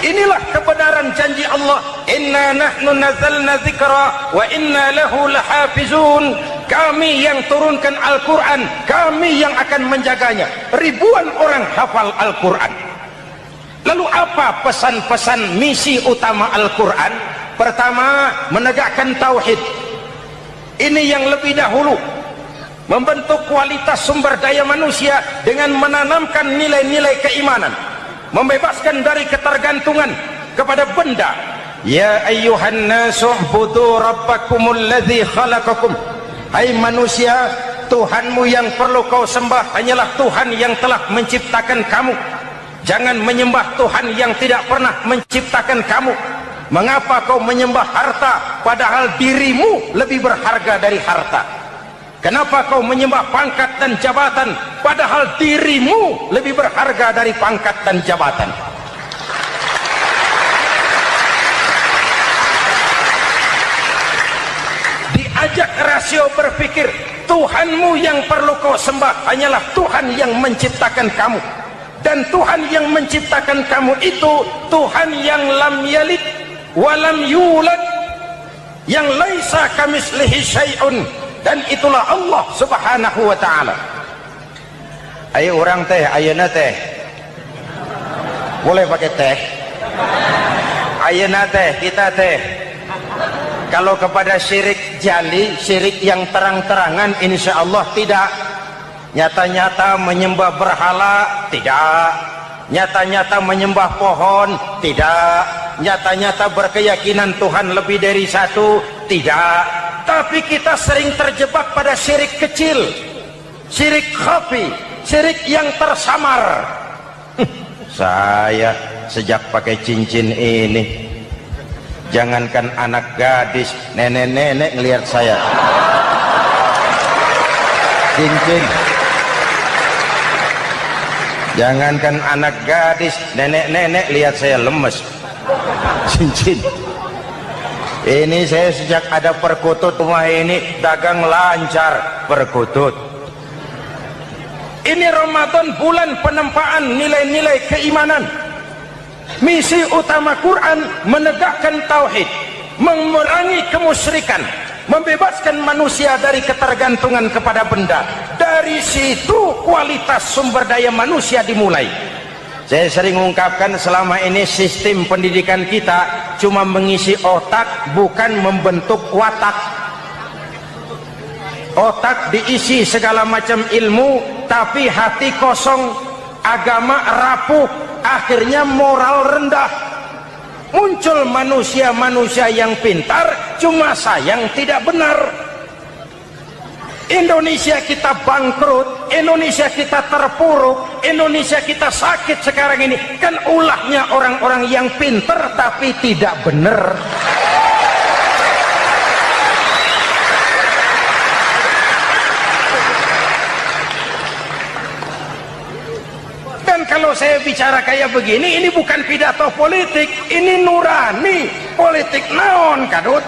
Inilah kebenaran janji Allah, inna nahnu nazzalna dzikra wa inna lahu lahafizun. Kami yang turunkan Al-Quran, kami yang akan menjaganya. Ribuan orang hafal Al-Quran. Lalu apa pesan-pesan misi utama Al-Quran? Pertama, menegakkan tauhid. Ini yang lebih dahulu. Membentuk kualitas sumber daya manusia dengan menanamkan nilai-nilai keimanan. Membebaskan dari ketergantungan kepada benda. Ya ayyuhan nasu ubudu rabbakumul ladzi khalaqakum. Hai manusia, Tuhanmu yang perlu kau sembah hanyalah Tuhan yang telah menciptakan kamu. Jangan menyembah Tuhan yang tidak pernah menciptakan kamu. Mengapa kau menyembah harta padahal dirimu lebih berharga dari harta? Kenapa kau menyembah pangkat dan jabatan padahal dirimu lebih berharga dari pangkat dan jabatan? Diajak rasio berpikir, Tuhanmu yang perlu kau sembah hanyalah Tuhan yang menciptakan kamu. Dan Tuhan yang menciptakan kamu itu Tuhan yang lam yalid walam yulad, yang laisa kamislihi syai'un. Dan itulah Allah subhanahu wa ta'ala. Ayo orang teh, ayeuna teh boleh pakai teh. Ayeuna teh, kita teh kalau kepada syirik jali, syirik yang terang-terangan, insya Allah tidak. Nyata-nyata menyembah berhala, tidak. Nyata-nyata menyembah pohon, tidak. Nyata-nyata berkeyakinan Tuhan lebih dari satu, tidak. Tapi kita sering terjebak pada syirik kecil, syirik khafi, syirik yang tersamar. Saya sejak pakai cincin ini, jangankan anak gadis, nenek-nenek ngelihat saya cincin. Jangankan anak gadis, nenek-nenek lihat saya lemes cincin. Ini saya sejak ada perkutut rumah ini dagang lancar perkutut. Ini Ramadan, bulan penempaan nilai-nilai keimanan. Misi utama Quran menegakkan tauhid, memerangi kemusyrikan, membebaskan manusia dari ketergantungan kepada benda. Dari situ kualitas sumber daya manusia dimulai. Saya sering mengungkapkan selama ini sistem pendidikan kita cuma mengisi otak, bukan membentuk watak. Otak diisi segala macam ilmu, tapi hati kosong, agama rapuh, akhirnya moral rendah. Muncul manusia-manusia yang pintar, cuma sayang tidak benar. Indonesia kita bangkrut, Indonesia kita terpuruk, Indonesia kita sakit sekarang ini, kan ulahnya orang-orang yang pintar tapi tidak benar. kalau saya bicara kayak begini, ini bukan pidato politik, ini nurani. Politik naon kadut.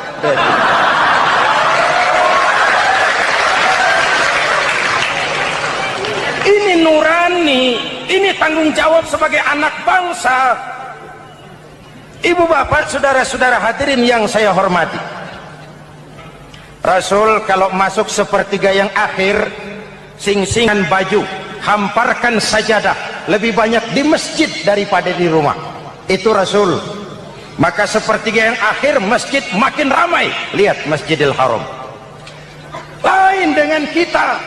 Ini nurani, ini tanggung jawab sebagai anak bangsa. Ibu bapak, saudara-saudara hadirin yang saya hormati, Rasul kalau masuk sepertiga yang akhir, sing-singan baju, hamparkan sajadah, lebih banyak di masjid daripada di rumah. Itu Rasul. Maka sepertiga yang akhir masjid makin ramai. Lihat Masjidil Haram. Lain dengan kita.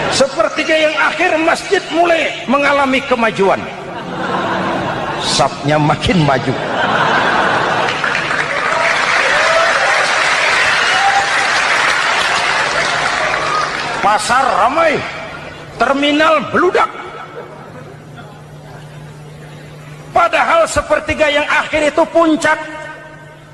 Sepertiga yang akhir masjid mulai mengalami kemajuan. Safnya makin maju. Pasar ramai, terminal beludak. Padahal sepertiga yang akhir itu puncak.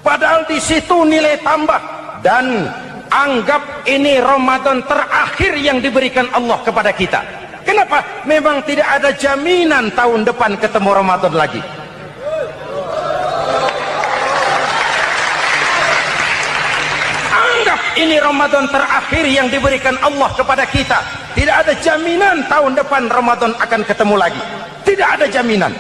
Padahal di situ nilai tambah. Dan anggap ini Ramadan terakhir yang diberikan Allah kepada kita. Kenapa? Memang tidak ada jaminan tahun depan ketemu Ramadan lagi. Anggap ini Ramadan terakhir yang diberikan Allah kepada kita. Tidak ada jaminan tahun depan Ramadan akan ketemu lagi. Tidak ada jaminan.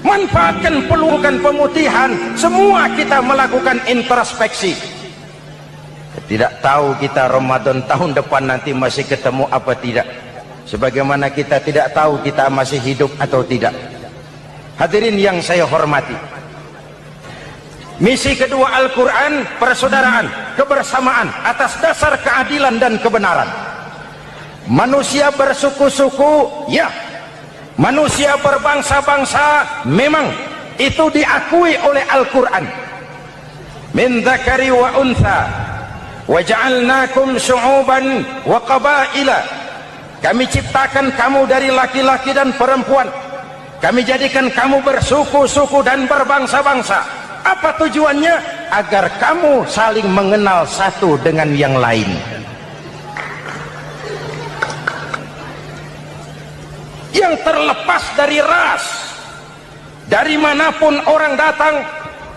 Manfaatkan pelukan pemutihan. Semua kita melakukan introspeksi. Tidak tahu kita Ramadan tahun depan nanti masih ketemu apa tidak. Sebagaimana kita tidak tahu kita masih hidup atau tidak. Hadirin yang saya hormati, misi kedua Al-Quran, persaudaraan, kebersamaan atas dasar keadilan dan kebenaran. Manusia bersuku-suku, ya. Manusia berbangsa-bangsa, memang itu diakui oleh Al-Quran. Min dzakari wa untha wa ja'alnakum syu'uban wa qabaila. Kami ciptakan kamu dari laki-laki dan perempuan. Kami jadikan kamu bersuku-suku dan berbangsa-bangsa. Apa tujuannya? Agar kamu saling mengenal satu dengan yang lain. Yang terlepas dari ras, dari manapun orang datang,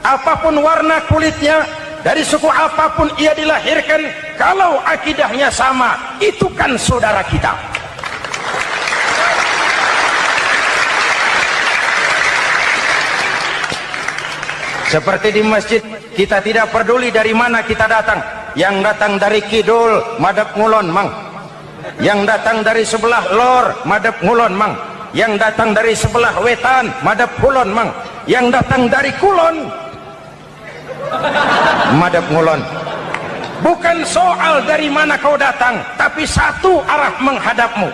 apapun warna kulitnya, dari suku apapun ia dilahirkan, kalau akidahnya sama, itu kan saudara kita. Seperti di masjid, kita tidak peduli dari mana kita datang. Yang datang dari kidul, madhab ngulon mang. Yang datang dari sebelah lor, madhab ngulon mang. Yang datang dari sebelah wetan, madhab kulon mang. Yang datang dari kulon, madhab ngulon. Bukan soal dari mana kau datang, tapi satu arah menghadapmu.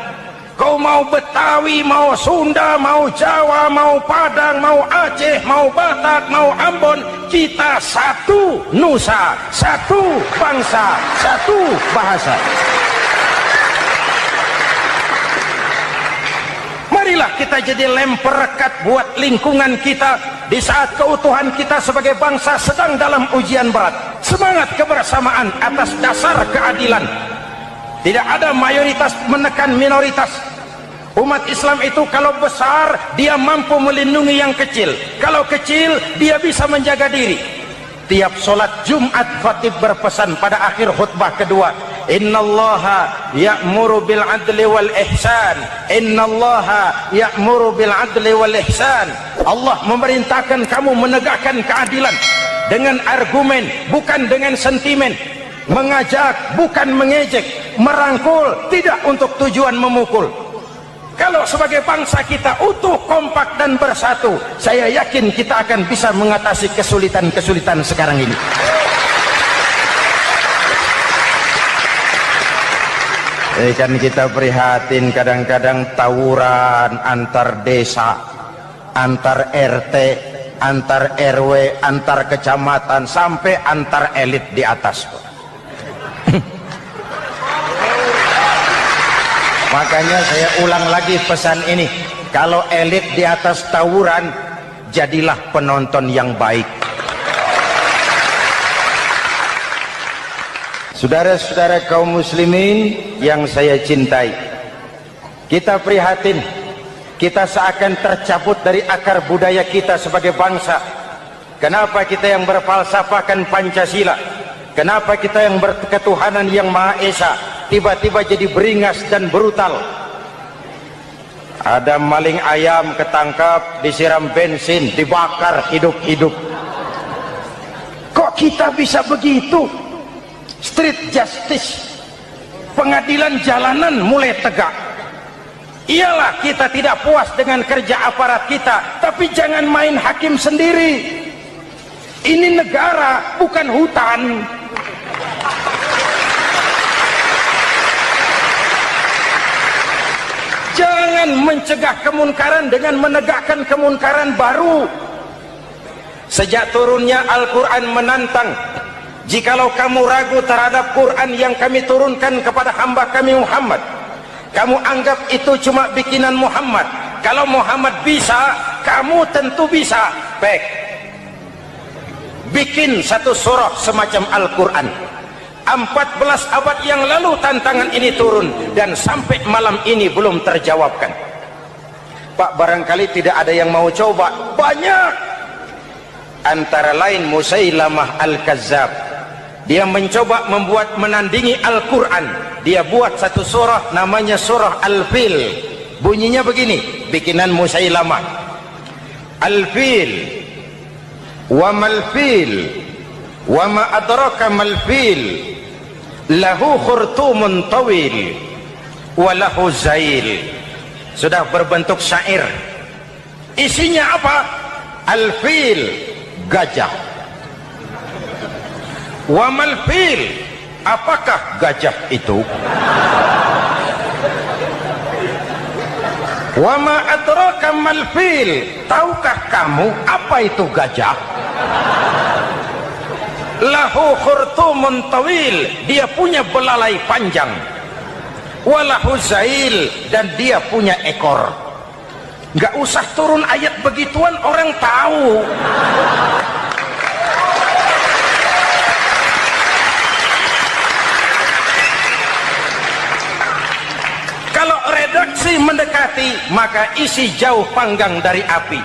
Kau mau Betawi, mau Sunda, mau Jawa, mau Padang, mau Aceh, mau Batak, mau Ambon, kita satu nusa, satu bangsa, satu bahasa. Marilah kita jadi lem perekat buat lingkungan kita di saat keutuhan kita sebagai bangsa sedang dalam ujian berat. Semangat kebersamaan atas dasar keadilan. Tidak ada mayoritas menekan minoritas. Umat Islam itu kalau besar, dia mampu melindungi yang kecil. Kalau kecil, dia bisa menjaga diri. Tiap sholat Jumat, khatib berpesan pada akhir khutbah kedua, innallaha ya'muru bil adli wal ihsan. Innallaha ya'muru bil adli wal ihsan. Allah memerintahkan kamu menegakkan keadilan dengan argumen, bukan dengan sentimen. Mengajak, bukan mengejek. Merangkul, tidak untuk tujuan memukul. Kalau sebagai bangsa kita utuh, kompak dan bersatu, saya yakin kita akan bisa mengatasi kesulitan-kesulitan sekarang ini. Kan kita prihatin kadang-kadang tawuran antar desa, antar RT, antar RW, antar kecamatan, sampai antar elit di atas. Makanya saya ulang lagi pesan ini, kalau elit di atas tawuran, jadilah penonton yang baik. Saudara-saudara kaum muslimin yang saya cintai, Kita prihatin, kita seakan tercabut dari akar budaya kita sebagai bangsa. Kenapa kita yang berfalsafahkan Pancasila, kenapa kita yang berketuhanan yang Maha Esa tiba-tiba jadi beringas dan brutal? Ada maling ayam ketangkap, disiram bensin, dibakar hidup-hidup. Kok kita bisa begitu? Street justice, pengadilan jalanan mulai tegak. Iyalah, kita tidak puas dengan kerja aparat kita, tapi jangan main hakim sendiri. Ini negara, bukan hutan. Jangan mencegah kemunkaran dengan menegakkan kemunkaran baru. Sejak turunnya Al-Quran menantang, jikalau kamu ragu terhadap Quran yang kami turunkan kepada hamba kami Muhammad, kamu anggap itu cuma bikinan Muhammad. Kalau Muhammad bisa, kamu tentu bisa. Baik, bikin satu surah semacam Al-Quran. 14 abad yang lalu tantangan ini turun, dan sampai malam ini belum terjawabkan. Pak, barangkali tidak ada yang mau coba. Banyak. Antara lain Musailamah Al-Kazzab, dia mencoba membuat menandingi Al-Quran. Dia buat satu surah namanya surah Al-Fil. Bunyinya begini, bikinan Musailamah. Al-Fil, wa mal-fil, wa ma adraka mal-fil, lahu khurtumun tawil, wa lahu zail. Sudah berbentuk syair. Isinya apa? Al-Fil, gajah. Wa mal-fil, apakah gajah itu? Wa ma adraka mal-fil, tahukah kamu apa itu gajah? Lahu khurtumun tawil, dia punya belalai panjang. Wa lahu zail, dan dia punya ekor. Nggak usah turun ayat begituan, orang tahu. Kalau redaksi mendekati, maka isi jauh panggang dari api.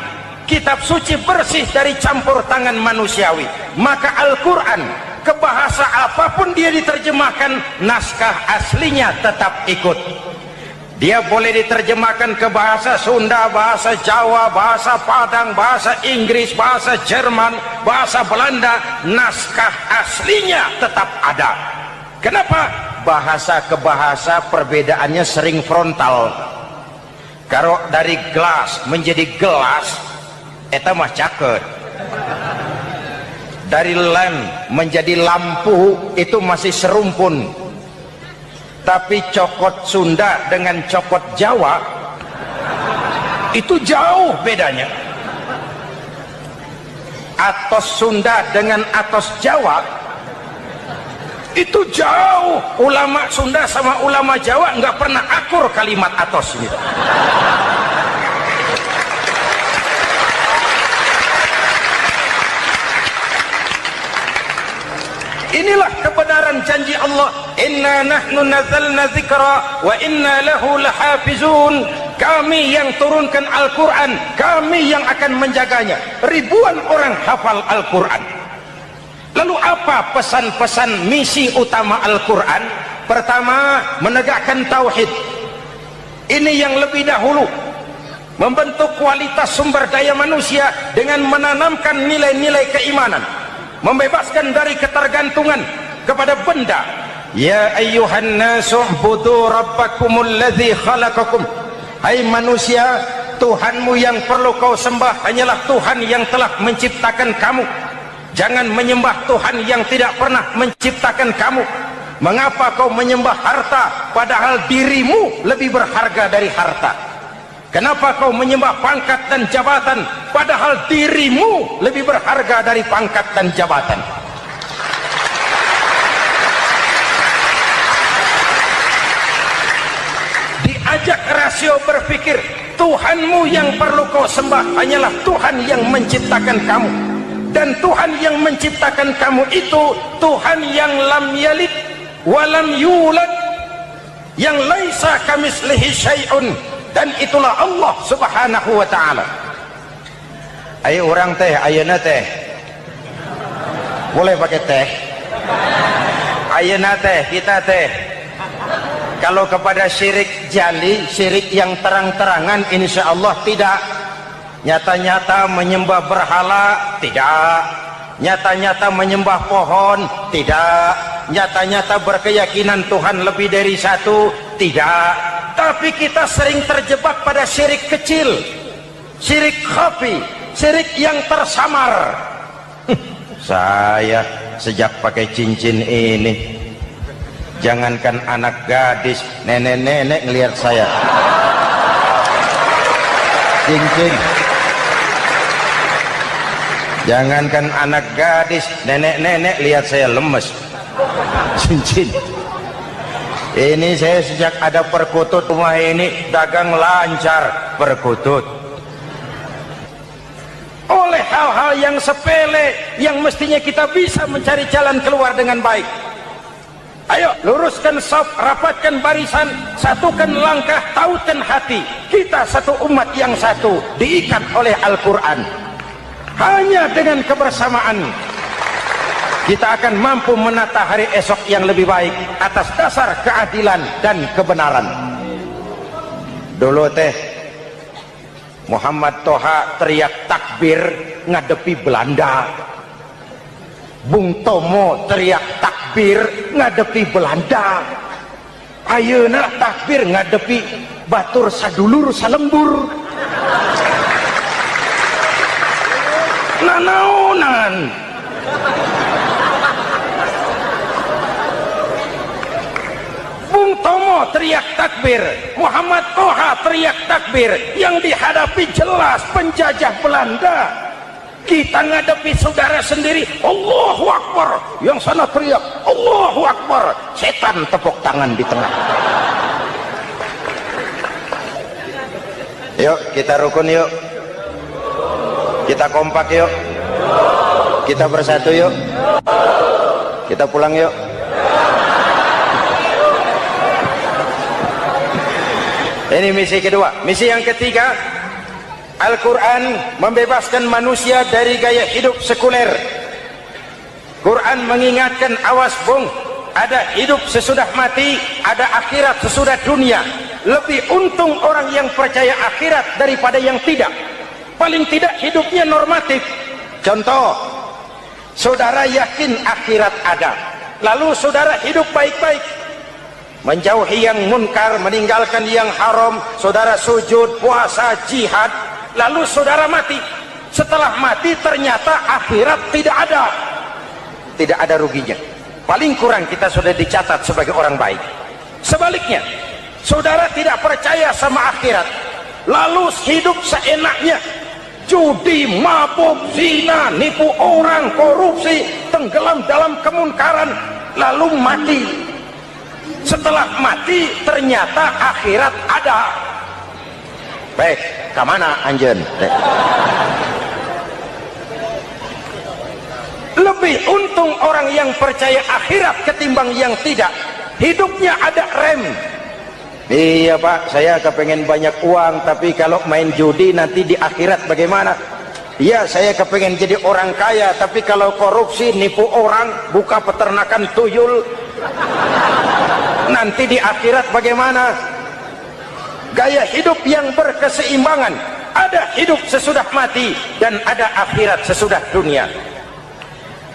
Kitab suci bersih dari campur tangan manusiawi. Maka Al-Quran, ke bahasa apapun dia diterjemahkan, naskah aslinya tetap ikut. Dia boleh diterjemahkan ke bahasa Sunda, bahasa Jawa, bahasa Padang, bahasa Inggris, bahasa Jerman, bahasa Belanda, naskah aslinya tetap ada. Kenapa? Bahasa ke bahasa perbedaannya sering frontal. Kalau dari gelas menjadi gelas, eta mah caket. Dari lamp menjadi lampu, itu masih serumpun. Tapi cokot Sunda dengan cokot Jawa, itu jauh bedanya. Atos Sunda dengan atos Jawa, itu jauh. Ulama Sunda sama ulama Jawa nggak pernah akur kalimat atos ini. Inilah kebenaran janji Allah, inna nahnu nazzalna dzikra wa inna lahu lahafizun. Kami yang turunkan Al-Quran, kami yang akan menjaganya. Ribuan orang hafal Al-Quran. Lalu apa pesan-pesan misi utama Al-Quran? Pertama, menegakkan tauhid. Ini yang lebih dahulu. Membentuk kualitas sumber daya manusia dengan menanamkan nilai-nilai keimanan. Membebaskan dari ketergantungan kepada benda. Ya ayyuhan nasu ubudu rabbakumul ladzi khalaqakum. Hai manusia, Tuhanmu yang perlu kau sembah hanyalah Tuhan yang telah menciptakan kamu. Jangan menyembah Tuhan yang tidak pernah menciptakan kamu. Mengapa kau menyembah harta padahal dirimu lebih berharga dari harta? Kenapa kau menyembah pangkat dan jabatan padahal dirimu lebih berharga dari pangkat dan jabatan? Diajak rasio berpikir, Tuhanmu yang perlu kau sembah hanyalah Tuhan yang menciptakan kamu. Dan Tuhan yang menciptakan kamu itu Tuhan yang lam yalid walam yulad. yang laisa kamislihi syai'un, dan itulah Allah subhanahu wa ta'ala. Ayo orang teh, ayeuna teh boleh pakai teh, ayeuna teh kita teh kalau kepada syirik jali, syirik yang terang-terangan, insya Allah tidak. Nyata-nyata menyembah berhala, tidak. Nyata-nyata menyembah pohon, tidak. Nyata-nyata berkeyakinan Tuhan lebih dari satu, tidak. Tapi kita sering terjebak pada syirik kecil, syirik khafi, syirik yang tersamar. Saya sejak pakai cincin ini, jangankan anak gadis, nenek-nenek ngelihat saya cincin. Jangankan anak gadis, nenek-nenek lihat saya lemes cincin. Ini saya sejak ada perkutut rumah ini dagang lancar perkutut. Oleh hal-hal yang sepele yang mestinya kita bisa mencari jalan keluar dengan baik. Ayo luruskan shaf, rapatkan barisan, satukan langkah, tautkan hati. Kita satu umat yang satu, diikat oleh Al-Quran. Hanya dengan kebersamaan kita akan mampu menata hari esok yang lebih baik atas dasar keadilan dan kebenaran. Dulu teh Muhammad Toha teriak takbir ngadepi Belanda, Bung Tomo teriak takbir ngadepi Belanda, ayeuna takbir ngadepi batur sadulur salembur. Nanaonan Bung Tomo teriak takbir, Muhammad Toha teriak takbir, yang dihadapi jelas penjajah Belanda. Kita ngadepi saudara sendiri, Allahu Akbar, yang sana teriak Allahu Akbar, setan tepuk tangan di tengah. Yuk kita rukun, yuk kita kompak, yuk kita bersatu, yuk kita pulang, yuk. Ini misi kedua. Misi yang ketiga, Al-Quran membebaskan manusia dari gaya hidup sekuler. Quran mengingatkan, awas bung, ada hidup sesudah mati, ada akhirat sesudah dunia. Lebih untung orang yang percaya akhirat daripada yang tidak. Paling tidak hidupnya normatif. Contoh, saudara yakin akhirat ada, lalu saudara hidup baik-baik, menjauhi yang munkar, meninggalkan yang haram, saudara sujud, puasa, jihad, lalu saudara mati. Setelah mati ternyata akhirat tidak ada ruginya. Paling kurang kita sudah dicatat sebagai orang baik. Sebaliknya, saudara tidak percaya sama akhirat, lalu hidup seenaknya, judi, mabuk, zina, nipu orang, korupsi, tenggelam dalam kemunkaran, lalu mati. Setelah mati ternyata akhirat ada. Baik, kemana anjen? Lebih untung orang yang percaya akhirat ketimbang yang tidak. Hidupnya ada rem. Iya pak, saya kepengen banyak uang, tapi kalau main judi nanti di akhirat bagaimana? Iya, saya kepengen jadi orang kaya, tapi kalau korupsi, nipu orang, buka peternakan tuyul, nanti di akhirat bagaimana? Gaya hidup yang berkeseimbangan, ada hidup sesudah mati dan ada akhirat sesudah dunia.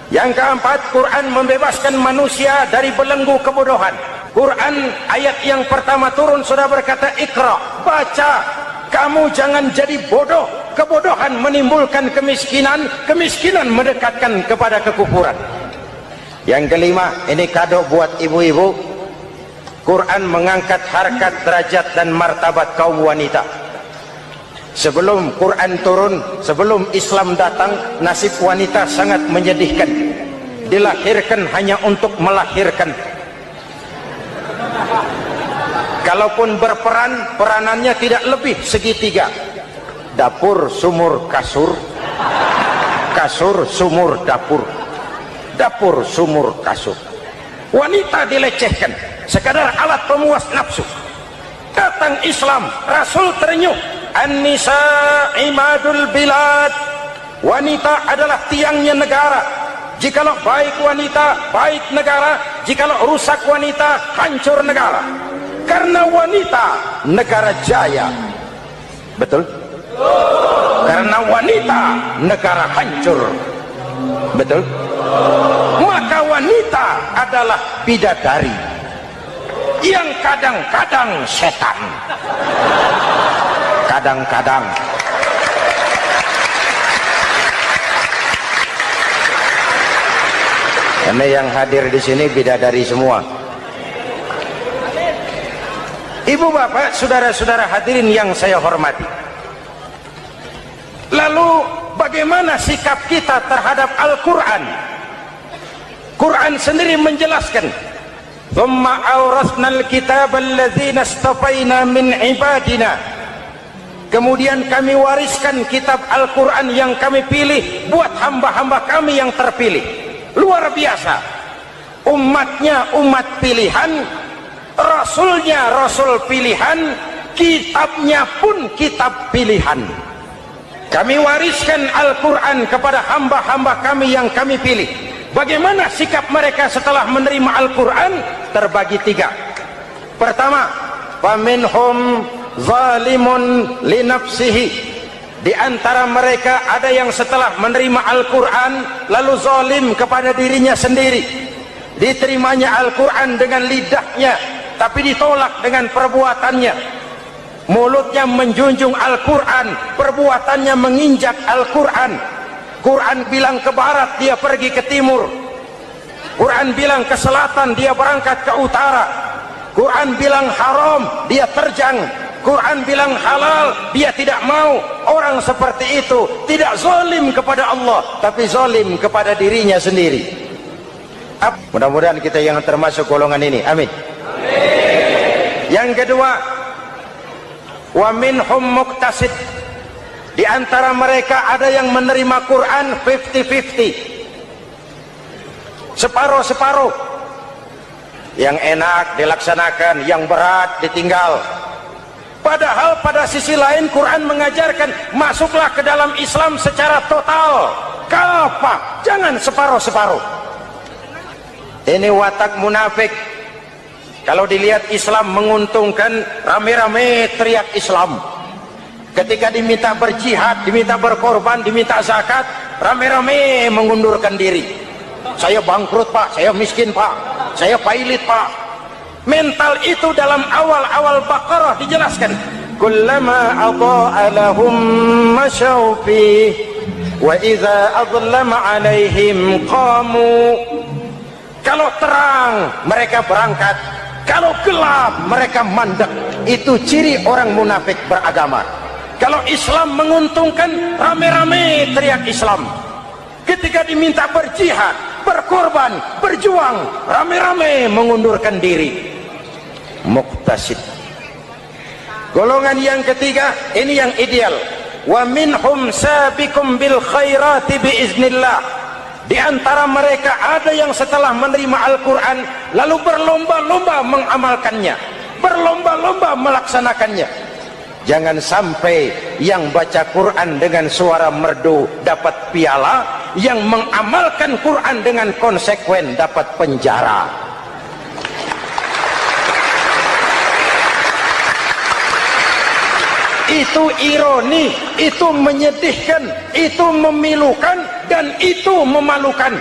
Yang keempat, Quran membebaskan manusia dari belenggu kebodohan. Quran ayat yang pertama turun sudah berkata, Iqra, baca, kamu jangan jadi bodoh. Kebodohan menimbulkan kemiskinan, kemiskinan mendekatkan kepada kekufuran. Yang kelima, ini kado buat ibu-ibu, Quran mengangkat harkat, derajat dan martabat kaum wanita. Sebelum Quran turun, sebelum Islam datang, nasib wanita sangat menyedihkan. Dilahirkan hanya untuk melahirkan. Kalaupun berperan, peranannya tidak lebih segitiga. Dapur, sumur, kasur. Kasur, sumur, dapur. Dapur, sumur, kasur. Wanita dilecehkan. sekadar alat pemuas nafsu. Datang Islam, Rasul terenyuh, an-nisa imadul bilad, wanita adalah tiangnya negara. Jikalau baik wanita, baik negara. Jikalau rusak wanita, hancur negara. Karena wanita, negara jaya. Betul? Karena wanita, negara hancur. Betul? Maka wanita adalah bidadari yang kadang-kadang setan. Kadang-kadang. Karena yang hadir di sini bidadari semua. Ibu bapak, saudara-saudara hadirin yang saya hormati. Lalu bagaimana sikap kita terhadap Al-Quran? Quran sendiri menjelaskan, "Tsumma awrasnal kitaba alladzina istafaina min ibadina." Kemudian kami wariskan kitab Al-Quran yang kami pilih buat hamba-hamba kami yang terpilih. Luar biasa. Umatnya umat pilihan, Rasulnya Rasul pilihan, kitabnya pun kitab pilihan. Kami wariskan Al-Quran kepada hamba-hamba kami yang kami pilih. Bagaimana sikap mereka setelah menerima Al-Quran? Terbagi tiga. Pertama, faminhum zalimun linafsihi. Di antara mereka ada yang setelah menerima Al-Quran lalu zalim kepada dirinya sendiri. Diterimanya Al-Quran dengan lidahnya, tapi ditolak dengan perbuatannya. Mulutnya menjunjung Al-Quran, perbuatannya menginjak Al-Quran. Quran bilang ke barat, dia pergi ke timur. Quran bilang ke selatan, dia berangkat ke utara. Quran bilang haram, dia terjang. Quran bilang halal, dia tidak mau. Orang seperti itu tidak zalim kepada Allah, tapi zalim kepada dirinya sendiri. Mudah-mudahan kita yang termasuk golongan ini. Amin. Yang kedua, wa minhum muqtasid. Di antara mereka ada yang menerima Quran 50-50. Separuh-separuh. Yang enak dilaksanakan, yang berat ditinggal. Padahal pada sisi lain Quran mengajarkan masuklah ke dalam Islam secara total. Kafah, jangan separuh-separuh. Ini watak munafik. Kalau dilihat Islam menguntungkan, rame-rame teriak Islam. Ketika diminta berjihad, diminta berkorban, diminta zakat, rame-rame mengundurkan diri. Saya bangkrut pak, saya miskin pak, saya pailit pak. Mental itu dalam awal-awal Baqarah dijelaskan. Kullama adha'a lahum masyaw fi wa idza adlama alaihim qamu. Kalau terang mereka berangkat, kalau gelap mereka mandek. Itu ciri orang munafik beragama. Kalau Islam menguntungkan, rame-rame teriak Islam. Ketika diminta berjihad, berkorban, berjuang, rame-rame mengundurkan diri. Muqtasid. Golongan yang ketiga, ini yang ideal. Wa minhum sabiqum bil khairati biiznillah. Di antara mereka ada yang setelah menerima Al-Quran lalu berlomba-lomba mengamalkannya, berlomba-lomba melaksanakannya. Jangan sampai yang baca Quran dengan suara merdu dapat piala, yang mengamalkan Quran dengan konsekuen dapat penjara. Itu ironi, itu menyedihkan, itu memilukan, dan itu memalukan.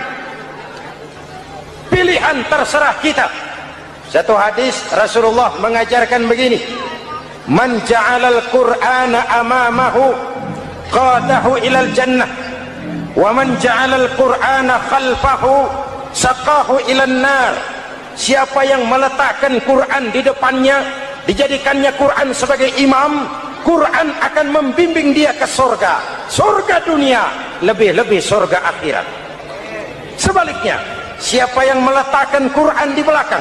Pilihan terserah kita. Satu hadis Rasulullah mengajarkan begini, man ja'alal qur'ana amamahu qadahu ilal jannah, wa man ja'alal qur'ana khalfahu saqahu ilan nar. Siapa yang meletakkan Quran di depannya, dijadikannya Quran sebagai imam, Quran akan membimbing dia ke surga, surga dunia, lebih-lebih surga akhirat. Sebaliknya, siapa yang meletakkan Quran di belakang,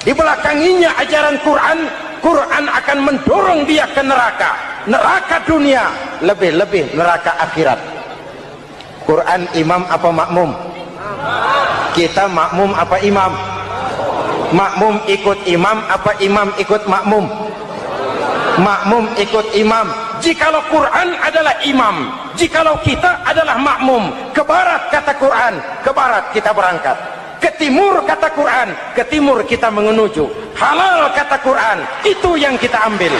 dibelakanginya ajaran Quran, Quran akan mendorong dia ke neraka, neraka dunia, lebih-lebih neraka akhirat. Quran imam apa makmum? Kita makmum apa imam? Makmum ikut imam apa imam ikut makmum? Makmum ikut imam. Jikalau Quran adalah imam, jikalau kita adalah makmum. Ke barat kata Quran, ke barat kita berangkat. Ke timur kata Quran, ke timur kita menuju. Halal kata Quran, itu yang kita ambil.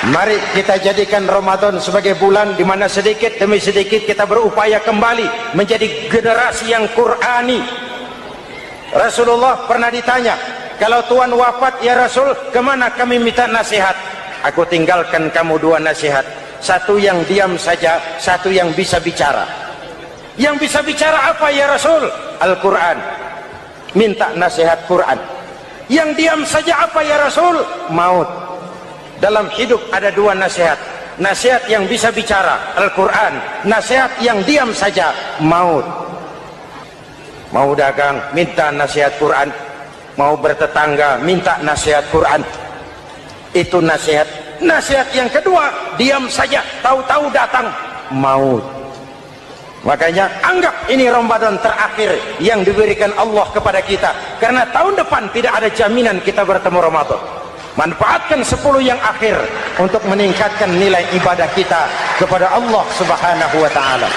Mari kita jadikan Ramadan sebagai bulan di mana sedikit demi sedikit kita berupaya kembali menjadi generasi yang Qurani. Rasulullah pernah ditanya, kalau Tuhan wafat ya Rasul, kemana kami minta nasihat? Aku tinggalkan kamu dua nasihat. Satu yang diam saja, satu yang bisa bicara. Yang bisa bicara apa ya Rasul? Al-Quran. Minta nasihat Quran. Yang diam saja apa ya Rasul? Maut. Dalam hidup ada dua nasihat. Nasihat yang bisa bicara, Al-Quran. Nasihat yang diam saja, maut. Mau dagang, minta nasihat Quran. Mau bertetangga, minta nasihat Quran. Itu nasihat. Nasihat yang kedua, diam saja, tahu-tahu datang maut. Makanya anggap ini Ramadan terakhir yang diberikan Allah kepada kita, karena tahun depan tidak ada jaminan kita bertemu Ramadan. Manfaatkan 10 yang akhir untuk meningkatkan nilai ibadah kita kepada Allah Subhanahu wa ta'ala.